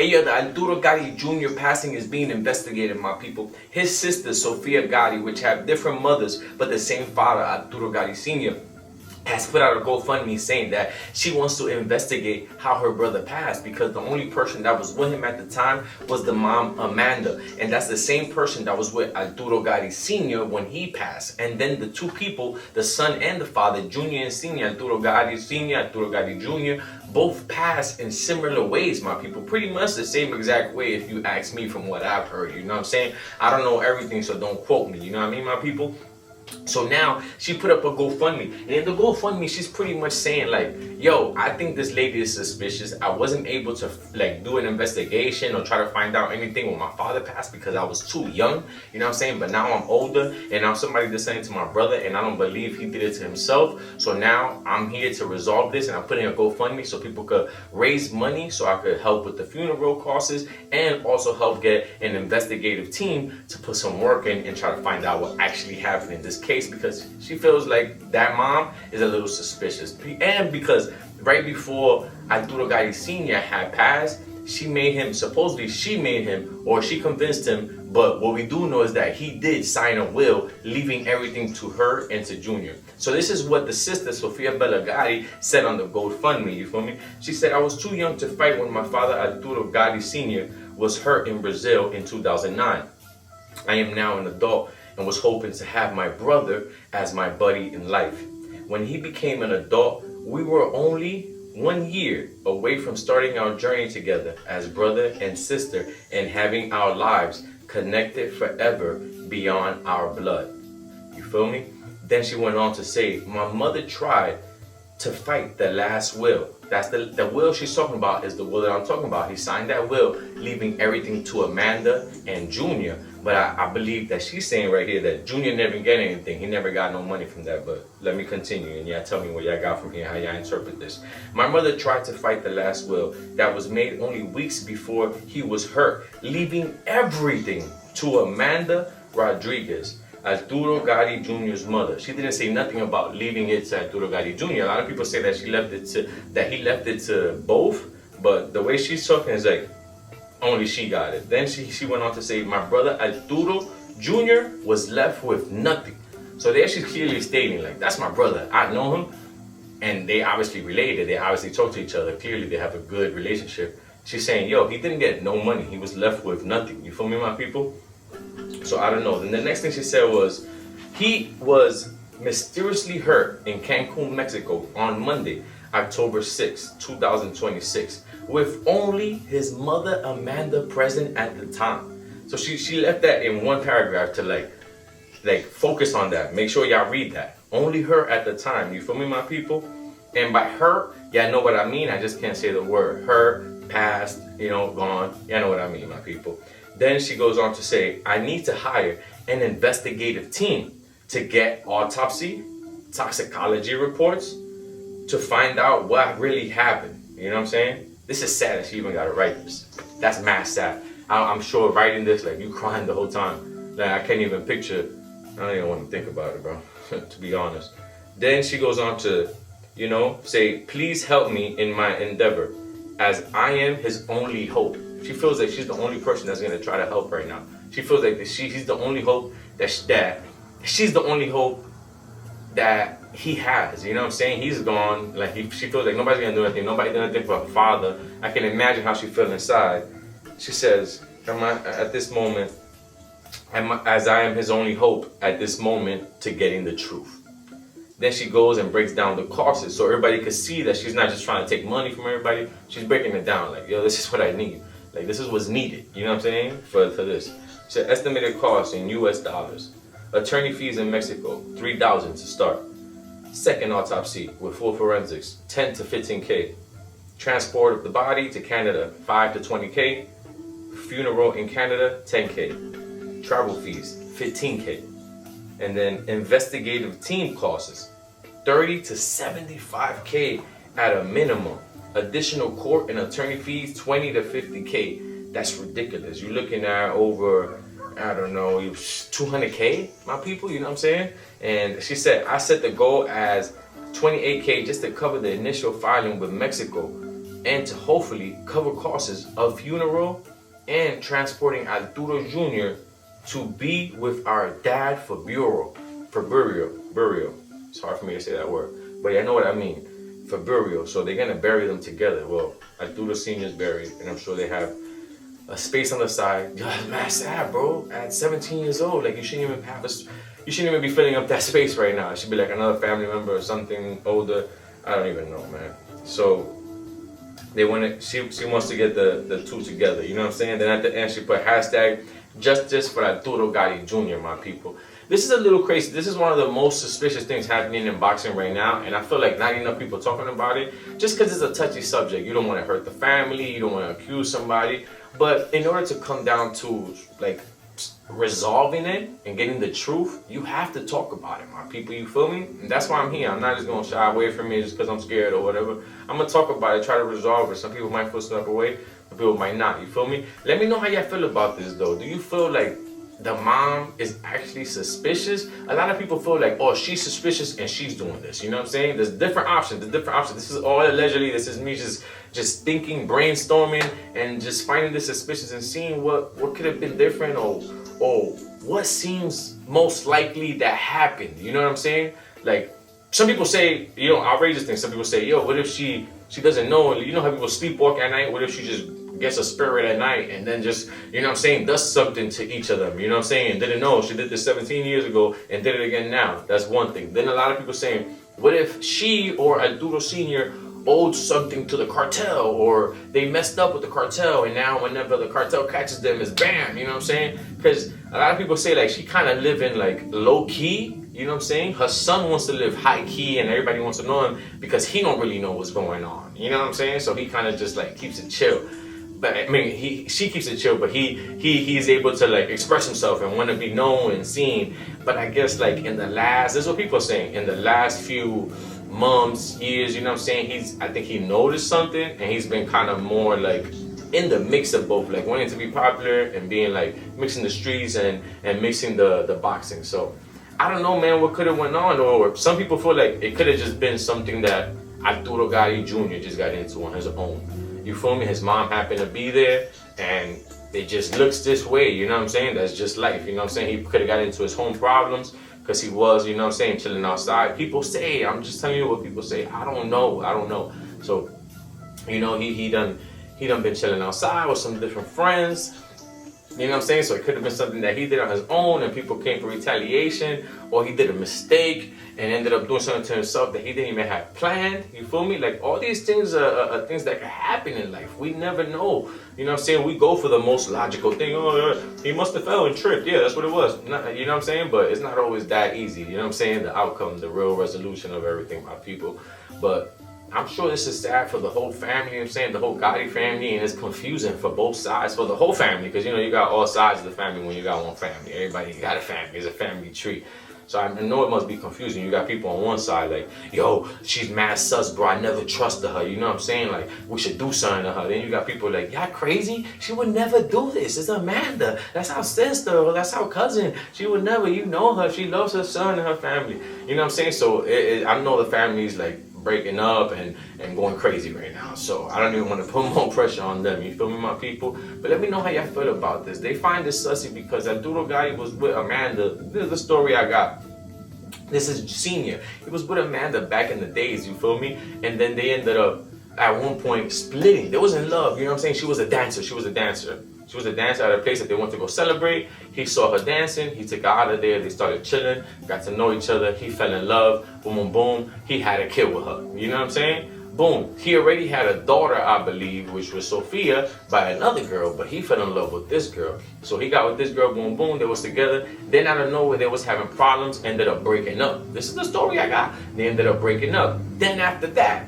Hey, yo, the Arturo Gatti Jr. passing is being investigated, my people. His sister, Sofia Gatti, which have different mothers but the same father, Arturo Gatti Sr., has put out a GoFundMe saying that she wants to investigate how her brother passed, because the only person that was with him at the time was the mom, Amanda, and that's the same person that was with Arturo Gatti Sr. when he passed. And then the two people, the son and the father, Junior and Senior, Arturo Gatti Sr., Arturo Gatti Jr., both passed in similar ways, my people. Pretty much the same exact way, if you ask me, from what I've heard. You know what I'm saying? I don't know everything, so don't quote me. You know what I mean, my people? So now she put up a GoFundMe, and in the GoFundMe she's pretty much saying like, yo, I think this lady is suspicious. I wasn't able to like do an investigation or try to find out anything when my father passed because I was too young, you know what I'm saying? But now I'm older, and now somebody did something to my brother, and I don't believe he did it to himself. So now I'm here to resolve this, and I'm putting a GoFundMe so people could raise money so I could help with the funeral costs and also help get an investigative team to put some work in and try to find out what actually happened in this case, because she feels like that mom is a little suspicious. And because right before Arturo Gatti Sr. had passed, she convinced him, but what we do know is that he did sign a will leaving everything to her and to Junior. So this is what the sister, Sofia Bella Gatti, said on the GoFundMe, you feel me? She said, I was too young to fight when my father, Arturo Gatti Sr., was hurt in Brazil in 2009. I am now an adult and was hoping to have my brother as my buddy in life. When he became an adult, we were only 1 year away from starting our journey together as brother and sister and having our lives connected forever beyond our blood. You feel me? Then she went on to say, my mother tried to fight the last will. That's the will she's talking about, is the will that I'm talking about. He signed that will, leaving everything to Amanda and Junior. But I believe that she's saying right here that Junior never got anything. He never got no money from that. But let me continue, and y'all tell me what y'all got from here, how y'all interpret this. My mother tried to fight the last will that was made only weeks before he was hurt, leaving everything to Amanda Rodriguez, Arturo Gatti Jr.'s mother. She didn't say nothing about leaving it to Arturo Gatti Jr. A lot of people say that he left it to both, but the way she's talking is like only she got it. Then she went on to say, my brother Arturo Jr. was left with nothing. So there she's clearly stating like, that's my brother. I know him, and they obviously related. They obviously talk to each other. Clearly they have a good relationship. She's saying, yo, he didn't get no money. He was left with nothing. You feel me, my people? So I don't know. Then the next thing she said was, he was mysteriously hurt in Cancun, Mexico on Monday, October 6, 2026, with only his mother Amanda present at the time. So she left that in one paragraph to like focus on that. Make sure y'all read that. Only her at the time. You feel me, my people? And by her, y'all know what I mean. I just can't say the word. Her, past, gone. Y'all know what I mean, my people. Then she goes on to say, I need to hire an investigative team to get autopsy, toxicology reports, to find out what really happened. You know what I'm saying? This is sad that she even got to write this. That's mad sad. I'm sure writing this, like, you crying the whole time. Like, I can't even picture. I don't even want to think about it, bro, to be honest. Then she goes on to, say, please help me in my endeavor, as I am his only hope. She feels like she's the only person that's going to try to help right now. She feels like he's the only hope she's the only hope that he has. You know what I'm saying? He's gone. Like, she feels like nobody's going to do anything. Nobody did anything for her father. I can imagine how she feels inside. She says, at this moment, as I am his only hope at this moment to getting the truth. Then she goes and breaks down the costs so everybody could see that she's not just trying to take money from everybody. She's breaking it down like, yo, this is what I need. Like, this is what's needed. You know what I'm saying? For this. So estimated cost in US dollars. Attorney fees in Mexico, $3,000 to start. Second autopsy with full forensics, $10 to $15K. Transport of the body to Canada, $5 to $20K. Funeral in Canada, $10K. Travel fees, $15K. And then investigative team costs, $30 to $75K at a minimum. Additional court and attorney fees, $20 to $50K. That's ridiculous. You're looking at over, I don't know, $200K, my people, you know what I'm saying? And she said, I set the goal as $28K just to cover the initial filing with Mexico. and to hopefully cover costs of funeral and transporting Arturo Jr. to be with our dad for burial. Burial. It's hard for me to say that word, but I know what I mean. For burial. So they're gonna bury them together. Well, Arturo Sr.'s buried, and I'm sure they have a space on the side. Yo, that's mad sad, bro. At 17 years old, like you shouldn't even be filling up that space right now. It should be like another family member or something older. I don't even know, man. So they want to. She wants to get the two together. You know what I'm saying? Then at the end, she put hashtag justice for Arturogatti Jr. My people. This is a little crazy. This is one of the most suspicious things happening in boxing right now, and I feel like not enough people talking about it. Just because it's a touchy subject, you don't want to hurt the family, you don't want to accuse somebody. But in order to come down to like resolving it and getting the truth, you have to talk about it, my people. You feel me? And that's why I'm here. I'm not just gonna shy away from it just because I'm scared or whatever. I'm gonna talk about it, try to resolve it. Some people might feel some type of way, some people might not. You feel me? Let me know how y'all feel about this though. Do you feel like the mom is actually suspicious? A lot of people feel like, oh, she's suspicious and she's doing this. You know what I'm saying? There's different options. This is all allegedly. This is me just thinking, brainstorming, and just finding this suspicious and seeing what could have been different or what seems most likely that happened. You know what I'm saying? Like some people say, you know, outrageous things. Some people say, yo, what if she doesn't know? You know how people sleepwalk at night? What if she just gets a spirit at night and then just, you know what I'm saying, does something to each of them, you know what I'm saying? Didn't know she did this 17 years ago and did it again now. That's one thing. Then a lot of people saying, what if she or Arturo Sr. owed something to the cartel, or they messed up with the cartel and now whenever the cartel catches them is bam, you know what I'm saying? Because a lot of people say like she kind of living like low key. You know what I'm saying? Her son wants to live high key and everybody wants to know him because he don't really know what's going on. You know what I'm saying? So he kind of just like keeps it chill. But I mean, she keeps it chill, but he's able to like express himself and want to be known and seen. But I guess like this is what people are saying, in the last few months, years, you know what I'm saying? I think he noticed something and he's been kind of more like in the mix of both, like wanting to be popular and being like mixing the streets and mixing the boxing. So I don't know, man, what could have went on, or some people feel like it could have just been something that Arturogatti Jr. just got into on his own. You feel me? His mom happened to be there and it just looks this way, you know what I'm saying? That's just life, you know what I'm saying? He could have got into his home problems because he was, you know what I'm saying, chilling outside. People say, I'm just telling you what people say. I don't know. So, you know, he done been chilling outside with some different friends. You know what I'm saying? So it could have been something that he did on his own and people came for retaliation, or he did a mistake and ended up doing something to himself that he didn't even have planned. You feel me? Like all these things are things that can happen in life. We never know. You know what I'm saying? We go for the most logical thing. Oh, he must have fell and tripped. Yeah, that's what it was. You know what I'm saying? But it's not always that easy. You know what I'm saying? The outcome, the real resolution of everything by people. But I'm sure this is sad for the whole family, you know what I'm saying, the whole Gatti family, and it's confusing for both sides, for the whole family, because, you know, you got all sides of the family when you got one family. Everybody got a family. It's a family tree. So I know it must be confusing. You got people on one side like, yo, she's mad sus, bro. I never trusted her. You know what I'm saying? Like, we should do something to her. Then you got people like, y'all crazy? She would never do this. It's Amanda. That's our sister. Or that's our cousin. She would never. You know her. She loves her son and her family. You know what I'm saying? So I know the family's like breaking up and going crazy right now. So I don't even want to put more pressure on them. You feel me, my people? But let me know how y'all feel about this. They find this sussy because Arturogatti was with Amanda. This is the story I got. This is senior. He was with Amanda back in the days, you feel me? And then they ended up at one point splitting. They was in love, you know what I'm saying? She was a dancer. She was a dancer at a place that they went to go celebrate. He saw her dancing. He took her out of there. They started chilling, got to know each other. He fell in love. Boom, boom, boom. He had a kid with her. You know what I'm saying? Boom. He already had a daughter, I believe, which was Sophia, by another girl, but he fell in love with this girl. So he got with this girl, boom, boom. They was together. Then out of nowhere, they was having problems, ended up breaking up. This is the story I got. They ended up breaking up. Then after that,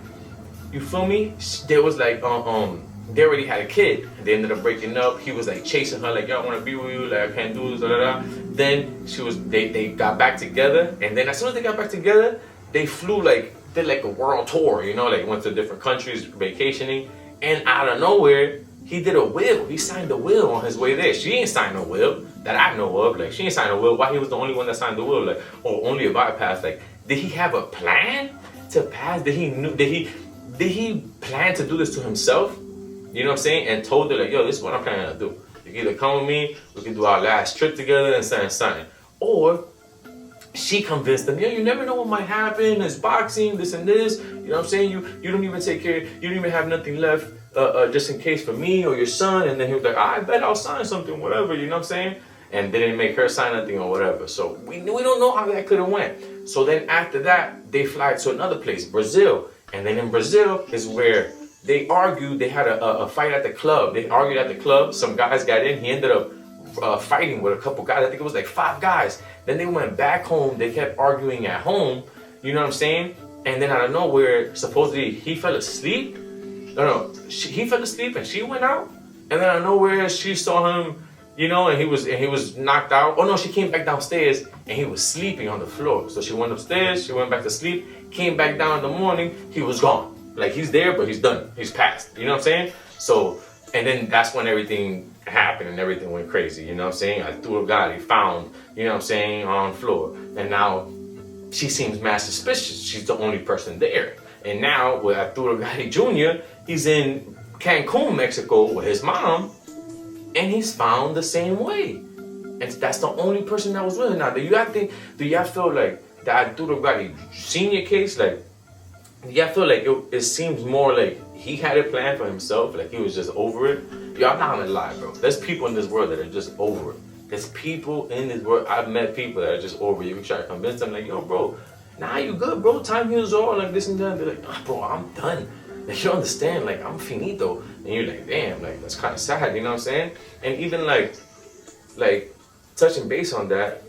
you feel me? There was like, they already had a kid. They ended up breaking up. He was like chasing her, like, yo, I want to be with you, like, I can't do this, da, da, da. Then they got back together, and then as soon as they got back together, they did like a world tour, you know, like went to different countries vacationing, and out of nowhere, he did a will. He signed a will on his way there. She ain't signed a will that I know of. Like, she ain't signed a will. Why he was the only one that signed the will? Like, oh, only if I passed. Like, did he have a plan to pass? Did did he plan to do this to himself? You know what I'm saying? And told her like, yo, this is what I'm planning to do. You can either come with me, we can do our last trip together and something. Or she convinced him, yo, you never know what might happen. It's boxing, this and this. You know what I'm saying? You don't even take care, you don't even have nothing left just in case for me or your son. And then he was like, I bet I'll sign something, whatever, you know what I'm saying? And didn't make her sign nothing or whatever. So we don't know how that could have went. So then after that, they fly to another place, Brazil. And then in Brazil is where they argued. They had a fight at the club. They argued at the club. Some guys got in. He ended up fighting with a couple guys. I think it was like 5 guys. Then they went back home. They kept arguing at home. You know what I'm saying? And then out of nowhere, supposedly he fell asleep. He fell asleep and she went out. And then out of nowhere, she saw him, you know, and he was knocked out. Oh no, she came back downstairs and he was sleeping on the floor. So she went upstairs, she went back to sleep, came back down in the morning, he was gone. Like he's there, but he's done. He's passed. You know what I'm saying? So, and then that's when everything happened and everything went crazy. You know what I'm saying? Arturo Gatti found, you know what I'm saying, on the floor. And now she seems mad suspicious. She's the only person there. And now with Arturo Gatti Jr., he's in Cancun, Mexico with his mom. And he's found the same way. And that's the only person that was with him. Now, do y'all feel like the Arturo Gatti Sr. case, like, do y'all feel like it seems more like he had it planned for himself, like he was just over it? Yo, I'm not gonna lie, bro. There's people in this world that are just over it. There's people in this world, I've met people that are just over it. You can try to convince them, like, yo, bro, nah, you good, bro. Time heals all, like this and that. They're like, nah, bro, I'm done. Like, you don't understand, like, I'm finito. And you're like, damn, like, that's kind of sad, you know what I'm saying? And even, like, touching base on that,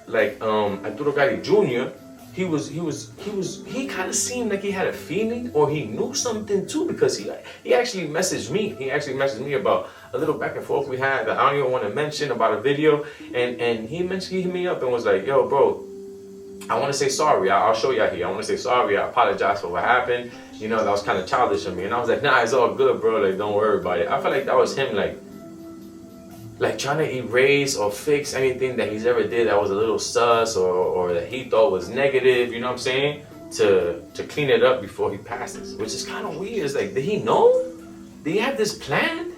like, Arturo Gatti Jr., he kind of seemed like he had a feeling or he knew something too, because he actually messaged me. He actually messaged me about a little back and forth we had that I don't even want to mention about a video. And he hit me up and was like, yo, bro, I want to say sorry. I'll show y'all here. I want to say sorry. I apologize for what happened. You know, that was kind of childish of me. And I was like, nah, it's all good, bro. Like, don't worry about it. I felt like that was him, like trying to erase or fix anything that he's ever did that was a little sus or that he thought was negative, you know what I'm saying? To clean it up before he passes, which is kind of weird. It's like, did he know? Did he have this planned?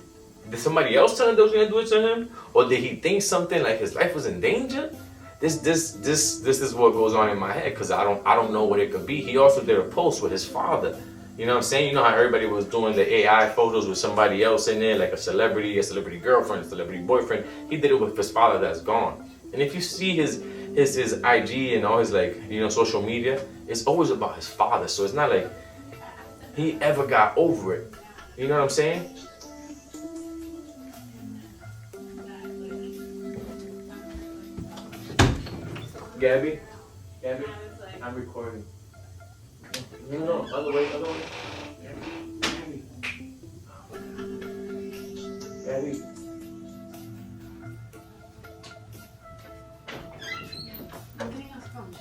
Did somebody else tell him they was gonna do it to him? Or did he think something like his life was in danger? This is what goes on in my head, because I don't know what it could be. He also did a post with his father. You know what I'm saying? You know how everybody was doing the AI photos with somebody else in there, like a celebrity girlfriend, a celebrity boyfriend. He did it with his father that's gone. And if you see his IG and all his, like, you know, social media, it's always about his father. So it's not like he ever got over it. You know what I'm saying? Gabby, I'm recording. No, other way. Gabby. I'm getting a sponge.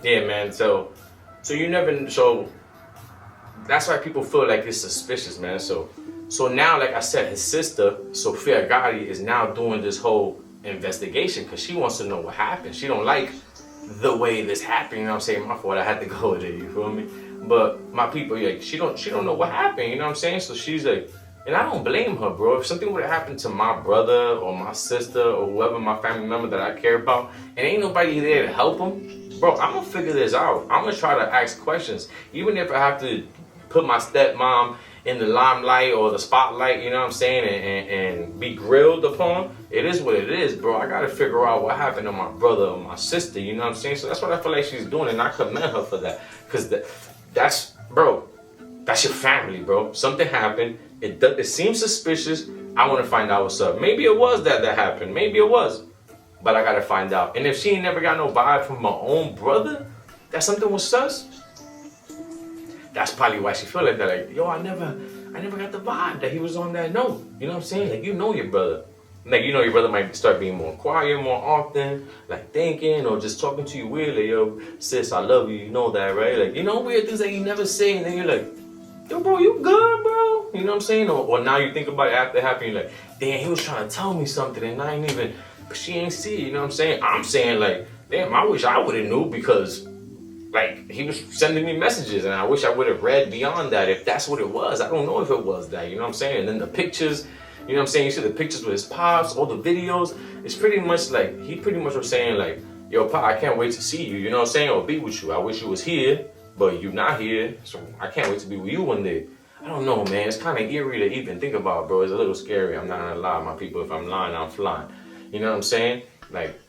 Yeah, man. So that's why people feel like it's suspicious, man. So now, like I said, his sister, Sofia Gatti, is now doing this whole investigation because she wants to know what happened. She don't like the way this happened. You know what I'm saying? My fault. I had to go with it. You feel me? But my people, like, she don't know what happened. You know what I'm saying? So she's like, and I don't blame her, bro. If something would have happened to my brother or my sister or whoever, my family member that I care about, and ain't nobody there to help them, bro, I'm gonna figure this out. I'm gonna try to ask questions, even if I have to put my stepmom in the limelight or the spotlight, you know what I'm saying, and be grilled upon. It is what it is, bro. I gotta figure out what happened to my brother or my sister, you know what I'm saying? So that's what I feel like she's doing, and I commend her for that, because that's your family, bro. Something happened. It seems suspicious. I want to find out what's up. Maybe it was that happened. Maybe it was. But I got to find out. And if she ain't never got no vibe from my own brother, that something was sus, that's probably why she feel like that. Like, yo, I never got the vibe that he was on that note. You know what I'm saying? Like, you know your brother. Like, you know, your brother might start being more quiet more often, like thinking or just talking to you weird, like, yo, sis, I love you, you know that, right? Like, you know, weird things that you never say, and then you're like, yo, bro, you good, bro? You know what I'm saying? Or now you think about it after it happened, you're like, damn, he was trying to tell me something, and I ain't even, but she ain't see it, you know what I'm saying? I'm saying, like, damn, I wish I would have knew, because, like, he was sending me messages, and I wish I would have read beyond that, if that's what it was. I don't know if it was that, you know what I'm saying? And then the pictures, you know what I'm saying? You see the pictures with his pops, all the videos. It's pretty much like, he pretty much was saying like, yo, Pop, I can't wait to see you, you know what I'm saying? Or be with you. I wish you was here, but you not here. So I can't wait to be with you one day. I don't know, man. It's kind of eerie to even think about, bro. It's a little scary. I'm not gonna lie, my people. If I'm lying, I'm flying. You know what I'm saying? Like,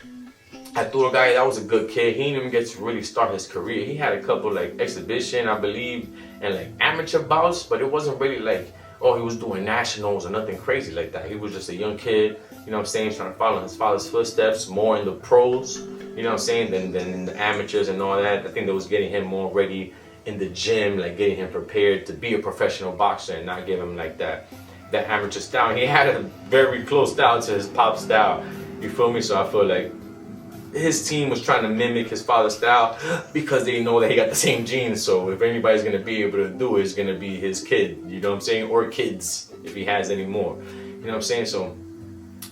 Arturogatti, that was a good kid. He didn't even get to really start his career. He had a couple like exhibition, I believe, and like amateur bouts, but it wasn't really like, oh, he was doing nationals or nothing crazy like that. He was just a young kid, you know what I'm saying, trying to follow in his father's footsteps, more in the pros, you know what I'm saying, than in the amateurs and all that. I think that was getting him more ready in the gym, like getting him prepared to be a professional boxer and not give him like that amateur style. And he had a very close style to his pop style, you feel me? So I feel like his team was trying to mimic his father's style because they know that he got the same genes. So if anybody's gonna be able to do it, it's gonna be his kid, you know what I'm saying? Or kids, if he has any more. You know what I'm saying? So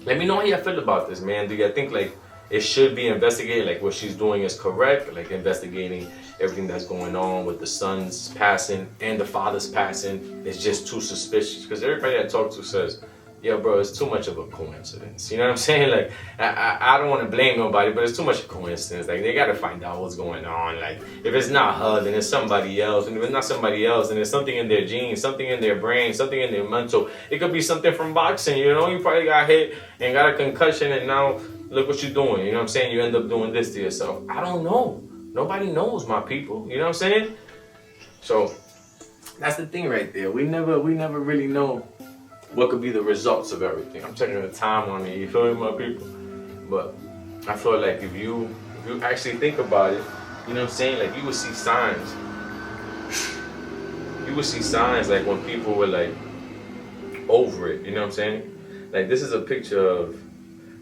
let me know how you feel about this, man. Do you think like it should be investigated, like what she's doing is correct, like investigating everything that's going on with the son's passing and the father's passing is just too suspicious? Because everybody I talk to says, yeah, bro, it's too much of a coincidence. You know what I'm saying? Like, I don't want to blame nobody, but it's too much of a coincidence. Like, they got to find out what's going on. Like, if it's not her, then it's somebody else. And if it's not somebody else, then there's something in their genes, something in their brain, something in their mental. It could be something from boxing, you know? You probably got hit and got a concussion, and now look what you're doing. You know what I'm saying? You end up doing this to yourself. I don't know. Nobody knows, my people. You know what I'm saying? So, that's the thing right there. We never really know what could be the results of everything. I'm taking the time on it, you feel me, my people? But I feel like if you actually think about it, you know what I'm saying? Like, you would see signs. You would see signs like when people were like over it, you know what I'm saying? Like, this is a picture of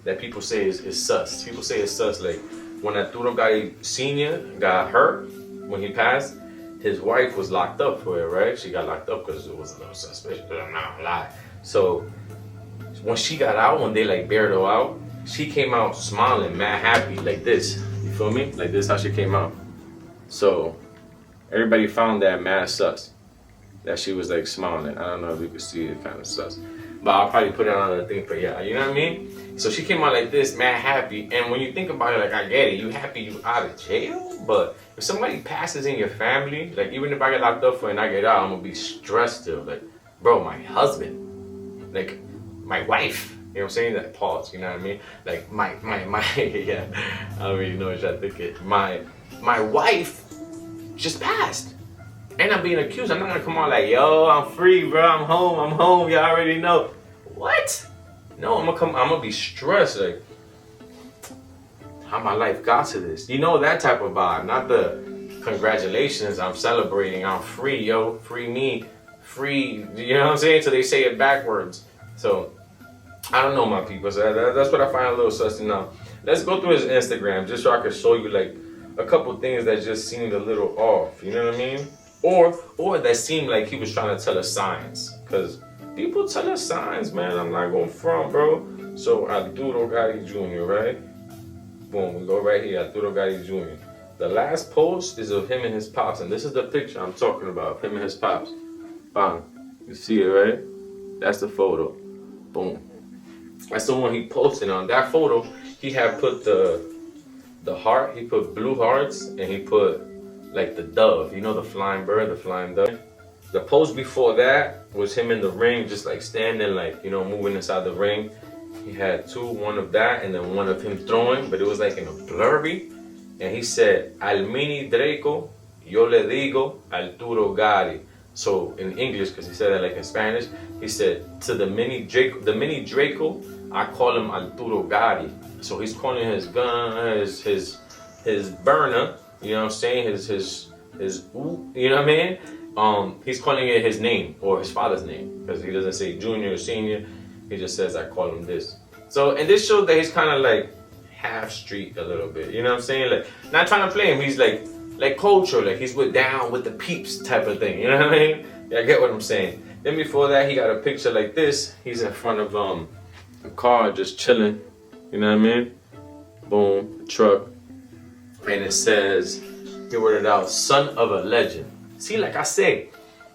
that people say is sus. People say it's sus. Like, when Arturo Sr. got hurt, when he passed, his wife was locked up for it, right? She got locked up because it was a little suspicious, but I'm not gonna lie. So when she got out, when they like bailed her out, she came out smiling, mad happy, like this. You feel me? Like this, how she came out. So everybody found that mad sus, that she was like smiling. I don't know if you could see it, kind of sus, but I'll probably put it on the thing for yeah. You know what I mean? So she came out like this, mad happy. And when you think about it, like, I get it, you happy you out of jail, but if somebody passes in your family, like, even if I get locked up for it and I get out, I'm gonna be stressed still. Like, bro, my husband, like, my wife, you know what I'm saying? That pause, you know what I mean? Like, my yeah, I don't really know what y'all thinking. My wife just passed, and I'm being accused. I'm not gonna come on like, yo, I'm free, bro, I'm home, y'all already know. What? No, I'm gonna be stressed, like, how my life got to this. You know, that type of vibe, not the congratulations, I'm celebrating, I'm free, yo, free me, free, you know what I'm saying? So they say it backwards. So, I don't know, my people. So that's what I find a little sus. Now, let's go through his Instagram just so I can show you, like, a couple things that just seemed a little off, you know what I mean? Or that seemed like he was trying to tell us signs. Because people tell us signs, man. I'm not going front, bro. So, Arturo Gatti Jr., right? Boom, we go right here, Arturo Gatti Jr. The last post is of him and his pops, and this is the picture I'm talking about, him and his pops. Bang. You see it, right? That's the photo. Boom. That's the one he posted on. That photo, he had put the heart, he put blue hearts, and he put, like, the dove. You know, the flying bird, the flying dove? The post before that was him in the ring, just, like, standing, like, you know, moving inside the ring. He had two, one of that and then one of him throwing, but it was like in a blurry. And he said, Al mini Draco, yo le digo Arturogatti. So in English, because he said that like in Spanish, he said, to the mini Draco, I call him Arturogatti. So he's calling his gun, his burner, you know what I'm saying, his you know what I mean? He's calling it his name or his father's name, because he doesn't say junior or senior. He just says, I call him this. So, and this shows that he's kind of like half street a little bit. You know what I'm saying? Like, not trying to play him. He's like culture, like he's down with the peeps type of thing. You know what I mean? Yeah, I get what I'm saying. Then before that, he got a picture like this. He's in front of a car just chilling. You know what I mean? Boom, truck. And it says, he wrote it out, son of a legend. See, like I say,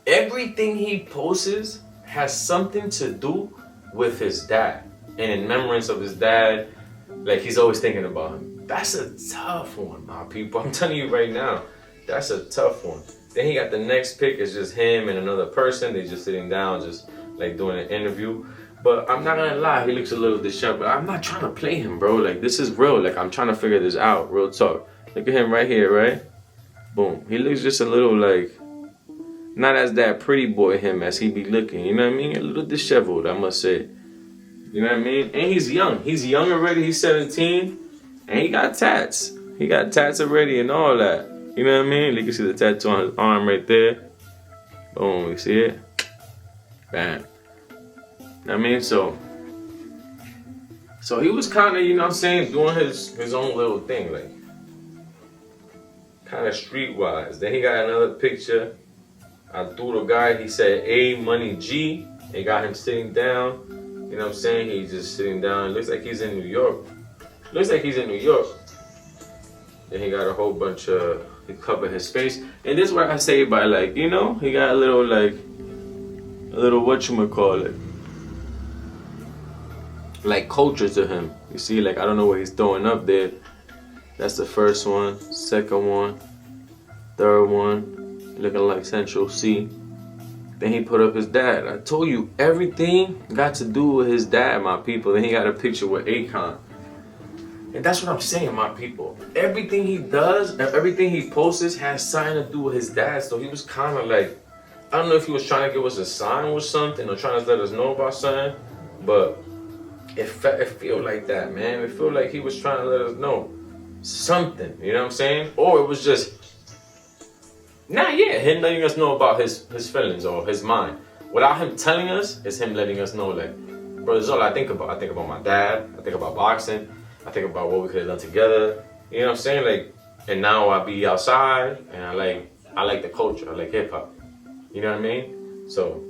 everything he posts has something to do with his dad. And in remembrance of his dad, like he's always thinking about him. That's a tough one, my people. I'm telling you right now, that's a tough one. Then he got the next pic, it's just him and another person. They just sitting down, just like doing an interview. But I'm not gonna lie, he looks a little disheveled. I'm not trying to play him, bro. Like, this is real. Like, I'm trying to figure this out, real talk. Look at him right here, right? Boom. He looks just a little like, not as that pretty boy him as he be looking, you know what I mean? A little disheveled, I must say. You know what I mean? And he's young. He's young already. He's 17. And he got tats. He got tats already and all that. You know what I mean? You can see the tattoo on his arm right there. Boom, you see it? Bam. I mean, so he was kind of, you know what I'm saying, doing his own little thing, like, kind of streetwise. Then he got another picture. Arturo Gatti, he said A Money G. They got him sitting down. You know what I'm saying? He's just sitting down. It looks like he's in New York. Looks like he's in New York. Then he got a whole bunch of, he covered his face. And this is what I say by, like, you know, he got a little whatchamacallit, like culture to him. You see, like, I don't know what he's throwing up there. That's the first one, second one, third one, looking like Central C. Then he put up his dad. I told you, everything got to do with his dad, my people. Then he got a picture with Akon. And that's what I'm saying, my people. Everything he does, everything he posts has something to do with his dad. So he was kind of like, I don't know if he was trying to give us a sign or something, or trying to let us know about something, but it feel like that, man. It feel like he was trying to let us know something, you know what I'm saying? Or it was just, him letting us know about his feelings or his mind. Without him telling us, it's him letting us know, like, bro, this is all I think about. I think about my dad. I think about boxing. I think about what we could have done together. You know what I'm saying? Like, and now I be outside, and I like the culture. I like hip hop. You know what I mean? So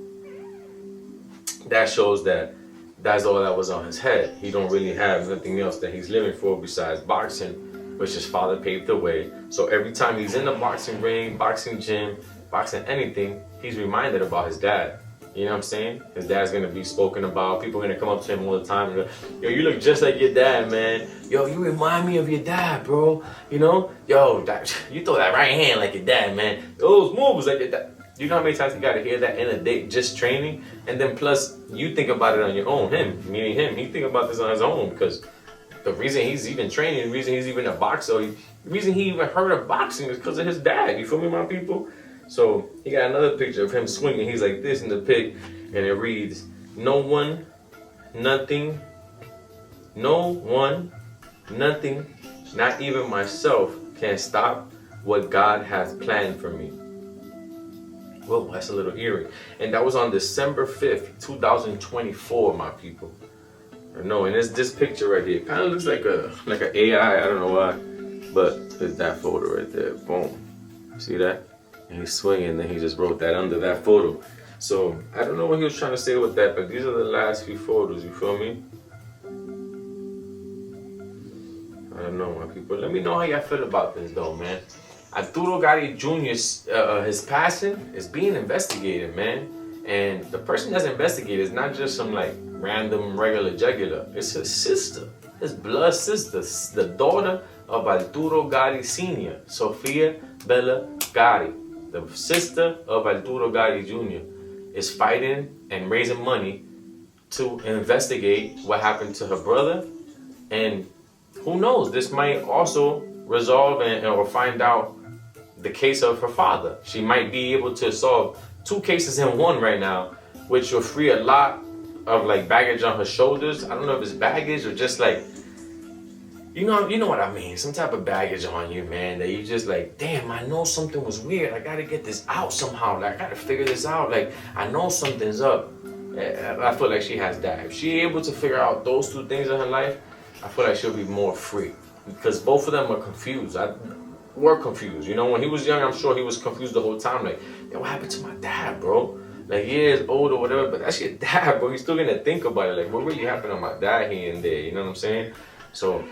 that shows that that's all that was on his head. He don't really have nothing else that he's living for besides boxing, which his father paved the way. So every time he's in the boxing ring, boxing gym, boxing anything, he's reminded about his dad. You know what I'm saying? His dad's gonna be spoken about. People are gonna come up to him all the time and go, yo, you look just like your dad, man. Yo, you remind me of your dad, bro. You know? Yo, you throw that right hand like your dad, man. Those moves like your dad. You know how many times you gotta hear that in a day just training? And then plus, you think about it on your own. Meaning him, he think about this on his own, because the reason he's even training, the reason he's even a boxer, the reason he even heard of boxing is because of his dad. You feel me, my people? So he got another picture of him swinging. He's like this in the pic, and it reads, no one, nothing, not even myself can stop what God has planned for me. Whoa, that's a little eerie. And that was on December 5th, 2024, my people. I know, and it's this picture right here. It kind of looks like an AI, I don't know why. But it's that photo right there, boom. See that? And he's swinging, and then he just wrote that under that photo. So, I don't know what he was trying to say with that, but these are the last few photos, you feel me? I don't know, my people. Let me know how y'all feel about this, though, man. Arturogatti Jr.'s his passing is being investigated, man. And the person that's investigated is not just some, like, random, regular jugular. It's his sister, his blood sister, the daughter of Arturo Gatti Sr., Sofia Bella Gatti. The sister of Arturo Gatti Jr. is fighting and raising money to investigate what happened to her brother. And who knows, this might also resolve or find out the case of her father. She might be able to solve 2 cases in one right now, which will free a lot of like baggage on her shoulders. I don't know if it's baggage or just like, you know what I mean, some type of baggage on you, man, that you just like, damn, I know something was weird. I gotta get this out somehow. Like, I gotta figure this out. Like, I know something's up. I feel like she has that. If she able to figure out those two things in her life, I feel like she'll be more free. Because both of them are confused. We're confused. You know, when he was young, I'm sure he was confused the whole time. Like, yo, what happened to my dad, bro? Like, he is old or whatever, but that's your dad, bro. He's still gonna think about it. Like, what really happened to my dad here and there? You know what I'm saying? So,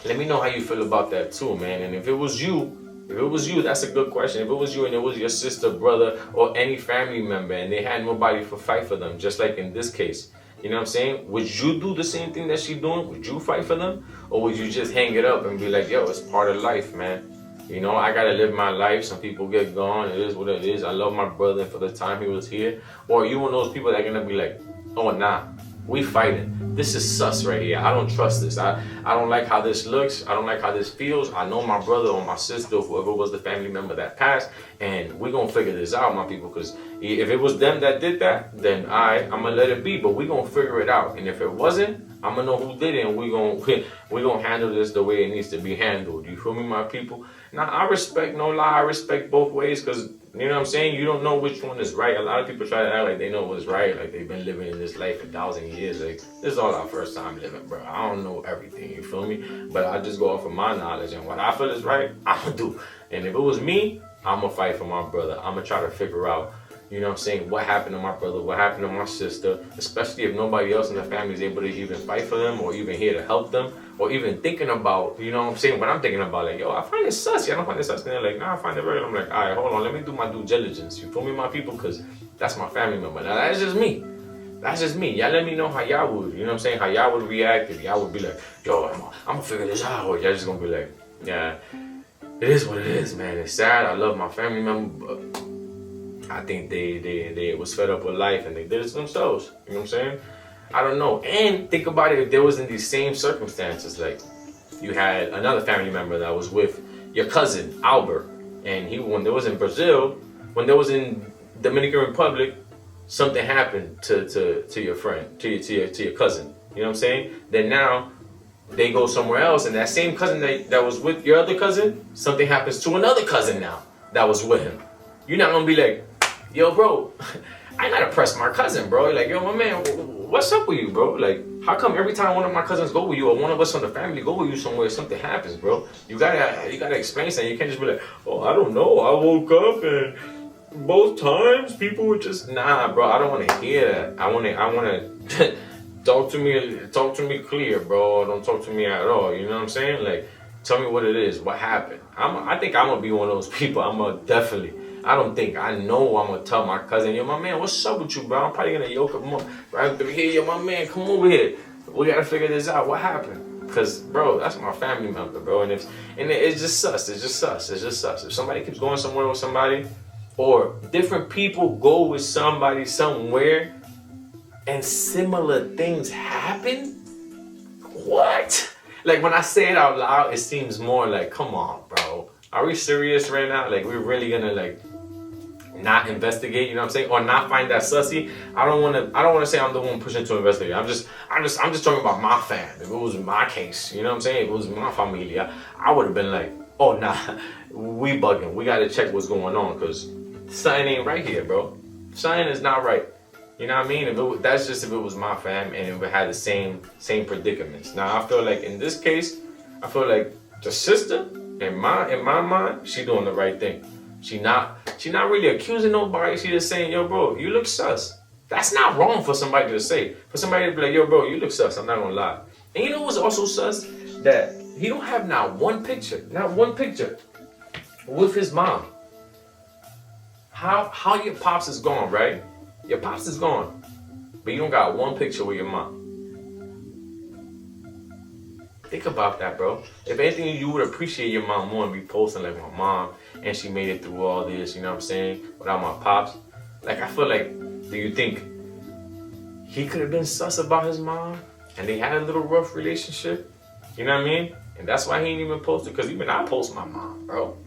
let me know how you feel about that too, man. And if it was you, that's a good question. If it was you and it was your sister, brother, or any family member and they had nobody to fight for them, just like in this case, you know what I'm saying? Would you do the same thing that she doing? Would you fight for them? Or would you just hang it up and be like, yo, it's part of life, man. You know, I gotta live my life. Some people get gone. It is what it is. I love my brother for the time he was here. Or are you one of those people that are gonna be like, oh, nah, we fighting. This is sus right here. I don't trust this. I don't like how this looks. I don't like how this feels. I know my brother or my sister, whoever was the family member that passed, and we're gonna figure this out, my people. Because if it was them that did that, then I'm gonna let it be. But we're gonna figure it out. And if it wasn't, I'm gonna know who did it, and we're gonna handle this the way it needs to be handled. You feel me, my people? Now, I respect, no lie, I respect both ways, because, you know what I'm saying, you don't know which one is right. A lot of people try to act like they know what's right, like they've been living in this life for 1,000 years. Like, this is all our first time living, bro. I don't know everything, you feel me? But I just go off of my knowledge, and what I feel is right, I'm gonna do. And if it was me, I'm gonna fight for my brother. I'm gonna try to figure out, you know what I'm saying, what happened to my brother, what happened to my sister, especially if nobody else in the family is able to even fight for them or even here to help them or even thinking about, you know what I'm saying, what I'm thinking about, like, yo, I find it sus, I don't find it sus. And they're like, nah, I find it right. I'm like, all right, hold on, let me do my due diligence. You feel me, my people? Because that's my family member. Now, that's just me. That's just me. Y'all let me know how y'all would, you know what I'm saying, how y'all would react if y'all would be like, yo, I'm gonna figure this out. Or y'all just gonna be like, yeah, it is what it is, man. It's sad. I love my family member, but I think they was fed up with life and they did it to themselves. You know what I'm saying? I don't know. And think about it, if there was in these same circumstances, like you had another family member that was with your cousin, Albert, and when they was in Brazil, when they was in Dominican Republic, something happened to your friend, to your cousin. You know what I'm saying? Then now they go somewhere else, and that same cousin that was with your other cousin, something happens to another cousin now that was with him. You're not gonna be like, yo, bro, I gotta press my cousin, bro. Like, yo, my man, what's up with you, bro? Like, how come every time one of my cousins go with you or one of us from the family go with you somewhere, something happens, bro? You gotta explain something. You can't just be like, oh, I don't know. I woke up and both times people were just, nah, bro. I don't want to hear that. I wanna talk to me clear, bro. Don't talk to me at all. You know what I'm saying? Like, tell me what it is. What happened? I think I'm gonna be one of those people. I know I'm gonna tell my cousin, yo, my man, what's up with you, bro? I'm probably gonna yoke him up right through here. Yo, my man, come over here. We gotta figure this out. What happened? Because, bro, that's my family member, bro. And it's just sus. It's just sus. If somebody keeps going somewhere with somebody, or different people go with somebody somewhere, and similar things happen, what? Like, when I say it out loud, it seems more like, come on, bro. Are we serious right now? Like, we're really gonna, like, not investigate, you know what I'm saying, or not find that sussy? I don't want to say I'm the one pushing to investigate. I'm just talking about my fam. If it was my case, you know what I'm saying, if it was my familia, I would have been like, oh, nah, we bugging. We got to check what's going on, because something ain't right here, bro. Something is not right. You know what I mean? That's just if it was my fam and if it had the same predicaments. Now, I feel like in this case, I feel like the sister, in my mind, she doing the right thing. She not really accusing nobody. She just saying, yo, bro, you look sus. That's not wrong for somebody to say. For somebody to be like, yo, bro, you look sus. I'm not gonna lie. And you know what's also sus? That he don't have not one picture with his mom. How your pops is gone, right? Your pops is gone, but you don't got one picture with your mom. Think about that, bro. If anything, you would appreciate your mom more and be posting like my mom, and she made it through all this, you know what I'm saying, without my pops. Like, I feel like, do you think he could have been sus about his mom and they had a little rough relationship? You know what I mean? And that's why he ain't even posted, because even I post my mom, bro.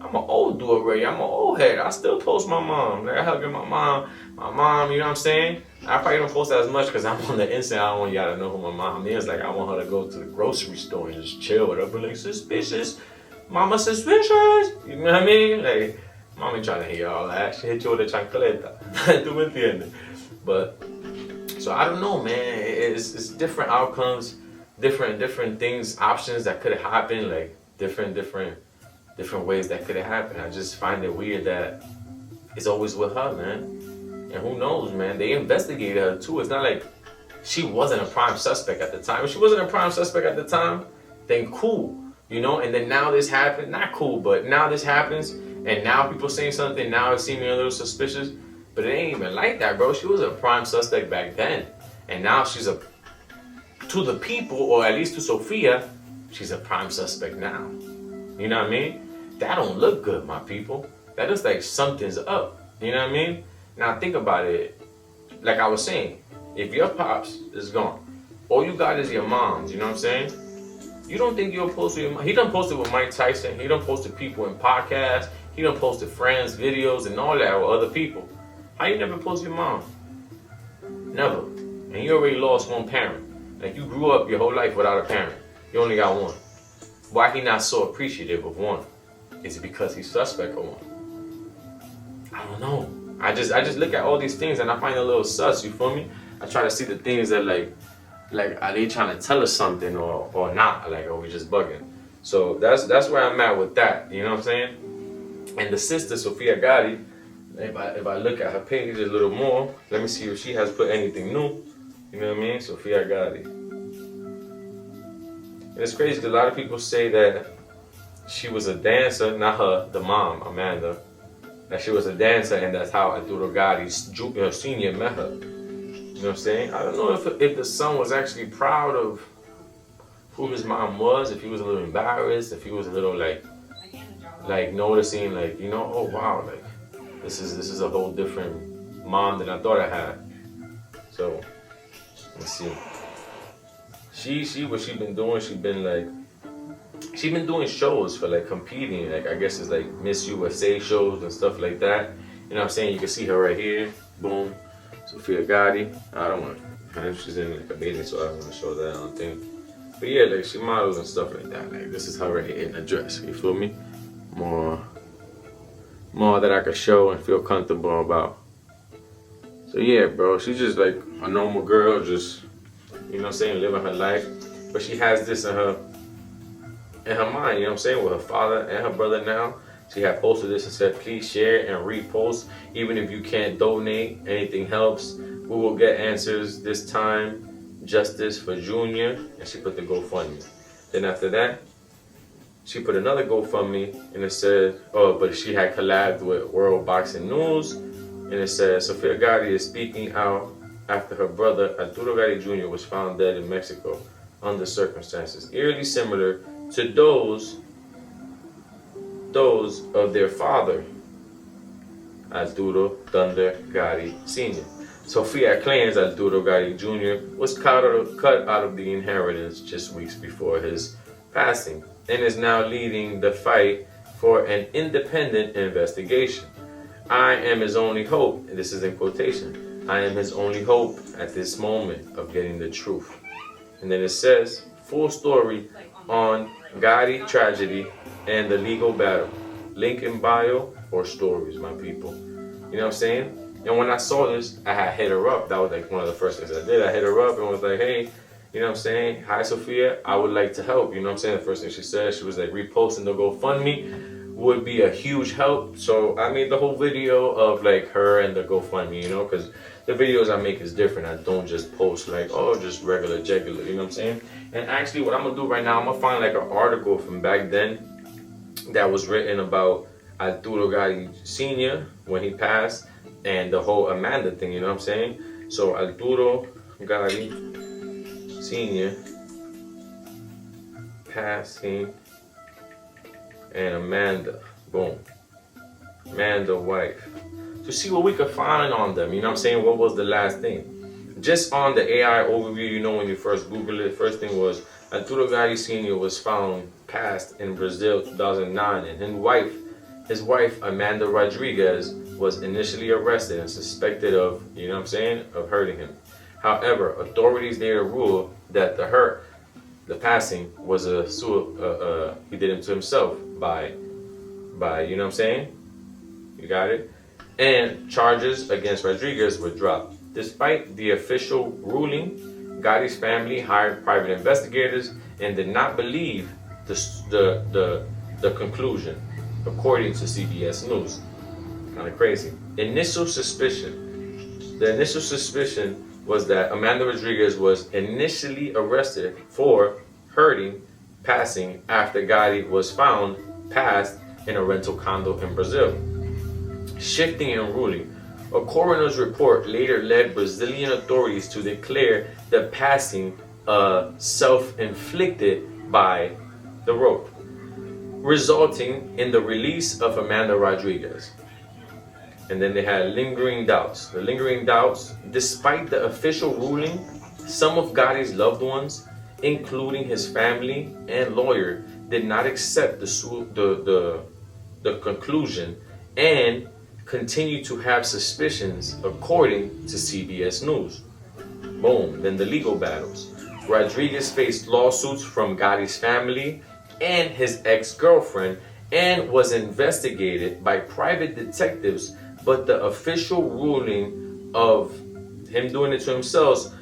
I'm an old dude already. I'm an old head. I still post my mom. Like, I hugging my mom, you know what I'm saying? I probably don't post that as much because I'm on the inside. I don't want y'all to know who my mom is. Like, I want her to go to the grocery store and just chill with her. Be like, suspicious. Mama suspicious. You know what I mean? Like, mom ain't trying to hear all that. She hit you with a chancleta. ¿Tú me entiendes? But So I don't know, man. It's different outcomes, different things, options that could have happened, like different ways that could have happened. I just find it weird that it's always with her, man. And who knows, man? They investigated her too. It's not like she wasn't a prime suspect at the time. If she wasn't a prime suspect at the time, then cool, you know? And then now this happened, not cool, but now this happens, and now people saying something, now it's seeming a little suspicious, but it ain't even like that, bro. She was a prime suspect back then, and now she's to the people, or at least to Sophia, she's a prime suspect now. You know what I mean? That don't look good, my people. That looks like something's up, you know what I mean? Now think about it, like I was saying, if your pops is gone, all you got is your moms, you know what I'm saying? You don't think you'll post with your mom? He done posted with Mike Tyson. He done posted people in podcasts. He done posted friends, videos, and all that with other people. How you never post your mom? Never. And you already lost one parent. Like you grew up your whole life without a parent. You only got one. Why he not so appreciative of one? Is it because he's suspect of one? I don't know. I just look at all these things and I find it a little sus, you feel me? I try to see the things that like are they trying to tell us something or not? Like, are we just bugging? So that's where I'm at with that, you know what I'm saying? And the sister, Sophia Gatti, if I look at her page a little more, let me see if she has put anything new. You know what I mean? Sophia Gatti. And it's crazy because a lot of people say that she was a dancer, not her, the mom, Amanda, that she was a dancer and that's how Arturo Gatti Sr. met her. You know what I'm saying? I don't know if the son was actually proud of who his mom was, if he was a little embarrassed, if he was a little like noticing, like, you know, oh wow, like this is a whole different mom than I thought I had. So let's see. She what she been doing, she been doing shows for like competing, like I guess it's like Miss USA shows and stuff like that. You know what I'm saying? You can see her right here. Boom. Sophia Gatti. I don't want to. She's in like a bathing, so I don't want to show that. I don't think. But yeah, like she models and stuff like that. Like this is her right here in a dress. You feel me? More that I could show and feel comfortable about. So yeah, bro. She's just like a normal girl, just you know what I'm saying, living her life. But she has this in her mind. You know what I'm saying, with her father and her brother now. She had posted this and said, please share and repost. Even if you can't donate, anything helps. We will get answers this time. Justice for Junior. And she put the GoFundMe. Then after that, she put another GoFundMe. And it said, oh, but she had collabed with World Boxing News. And it said, Sophia Gatti is speaking out after her brother, Arturo Gatti Jr. was found dead in Mexico under circumstances eerily similar to those of their father, Arturo Thunder Gatti Sr. Sophia claims Arturo Gatti Jr. was cut out of the inheritance just weeks before his passing and is now leading the fight for an independent investigation. I am his only hope, and this is in quotation, I am his only hope at this moment of getting the truth. And then it says, full story on Gatti tragedy and the legal battle. Link in bio or stories, my people. You know what I'm saying? And when I saw this, I had hit her up. That was like one of the first things I did. I hit her up and was like, hey, you know what I'm saying? Hi, Sophia. I would like to help. You know what I'm saying? The first thing she said, she was like, reposting the GoFundMe would be a huge help. So I made the whole video of like her and the GoFundMe, you know, because the videos I make is different. I don't just post like, oh, just regular, you know what I'm saying? And actually what I'm going to do right now, I'm going to find like an article from back then that was written about Arturo Gatti Sr. when he passed and the whole Amanda thing, you know what I'm saying? So Arturo Gatti Sr. passing and Amanda, boom, Amanda wife. To see what we could find on them, you know what I'm saying? What was the last thing? Just on the AI overview, you know, when you first Google it, first thing was Arturo Gatti Sr. was found passed in Brazil 2009, and his wife Amanda Rodriguez was initially arrested and suspected of, you know what I'm saying, of hurting him. However, authorities later ruled that the passing was he did it to himself by, you know what I'm saying? You got it? and charges against Rodriguez were dropped. Despite the official ruling, Gotti's family hired private investigators and did not believe the conclusion, according to CBS News. Kind of crazy. The initial suspicion was that Amanda Rodriguez was initially arrested for hurting passing after Gatti was found passed in a rental condo in Brazil. Shifting and ruling. A coroner's report later led Brazilian authorities to declare the passing self-inflicted by the rope, resulting in the release of Amanda Rodriguez. And then they had lingering doubts. The lingering doubts, despite the official ruling, some of Gotti's loved ones, including his family and lawyer, did not accept the conclusion and continue to have suspicions, according to CBS News. Boom. Then the legal battles. Rodriguez faced lawsuits from Gotti's family and his ex-girlfriend and was investigated by private detectives, but the official ruling of him doing it to himself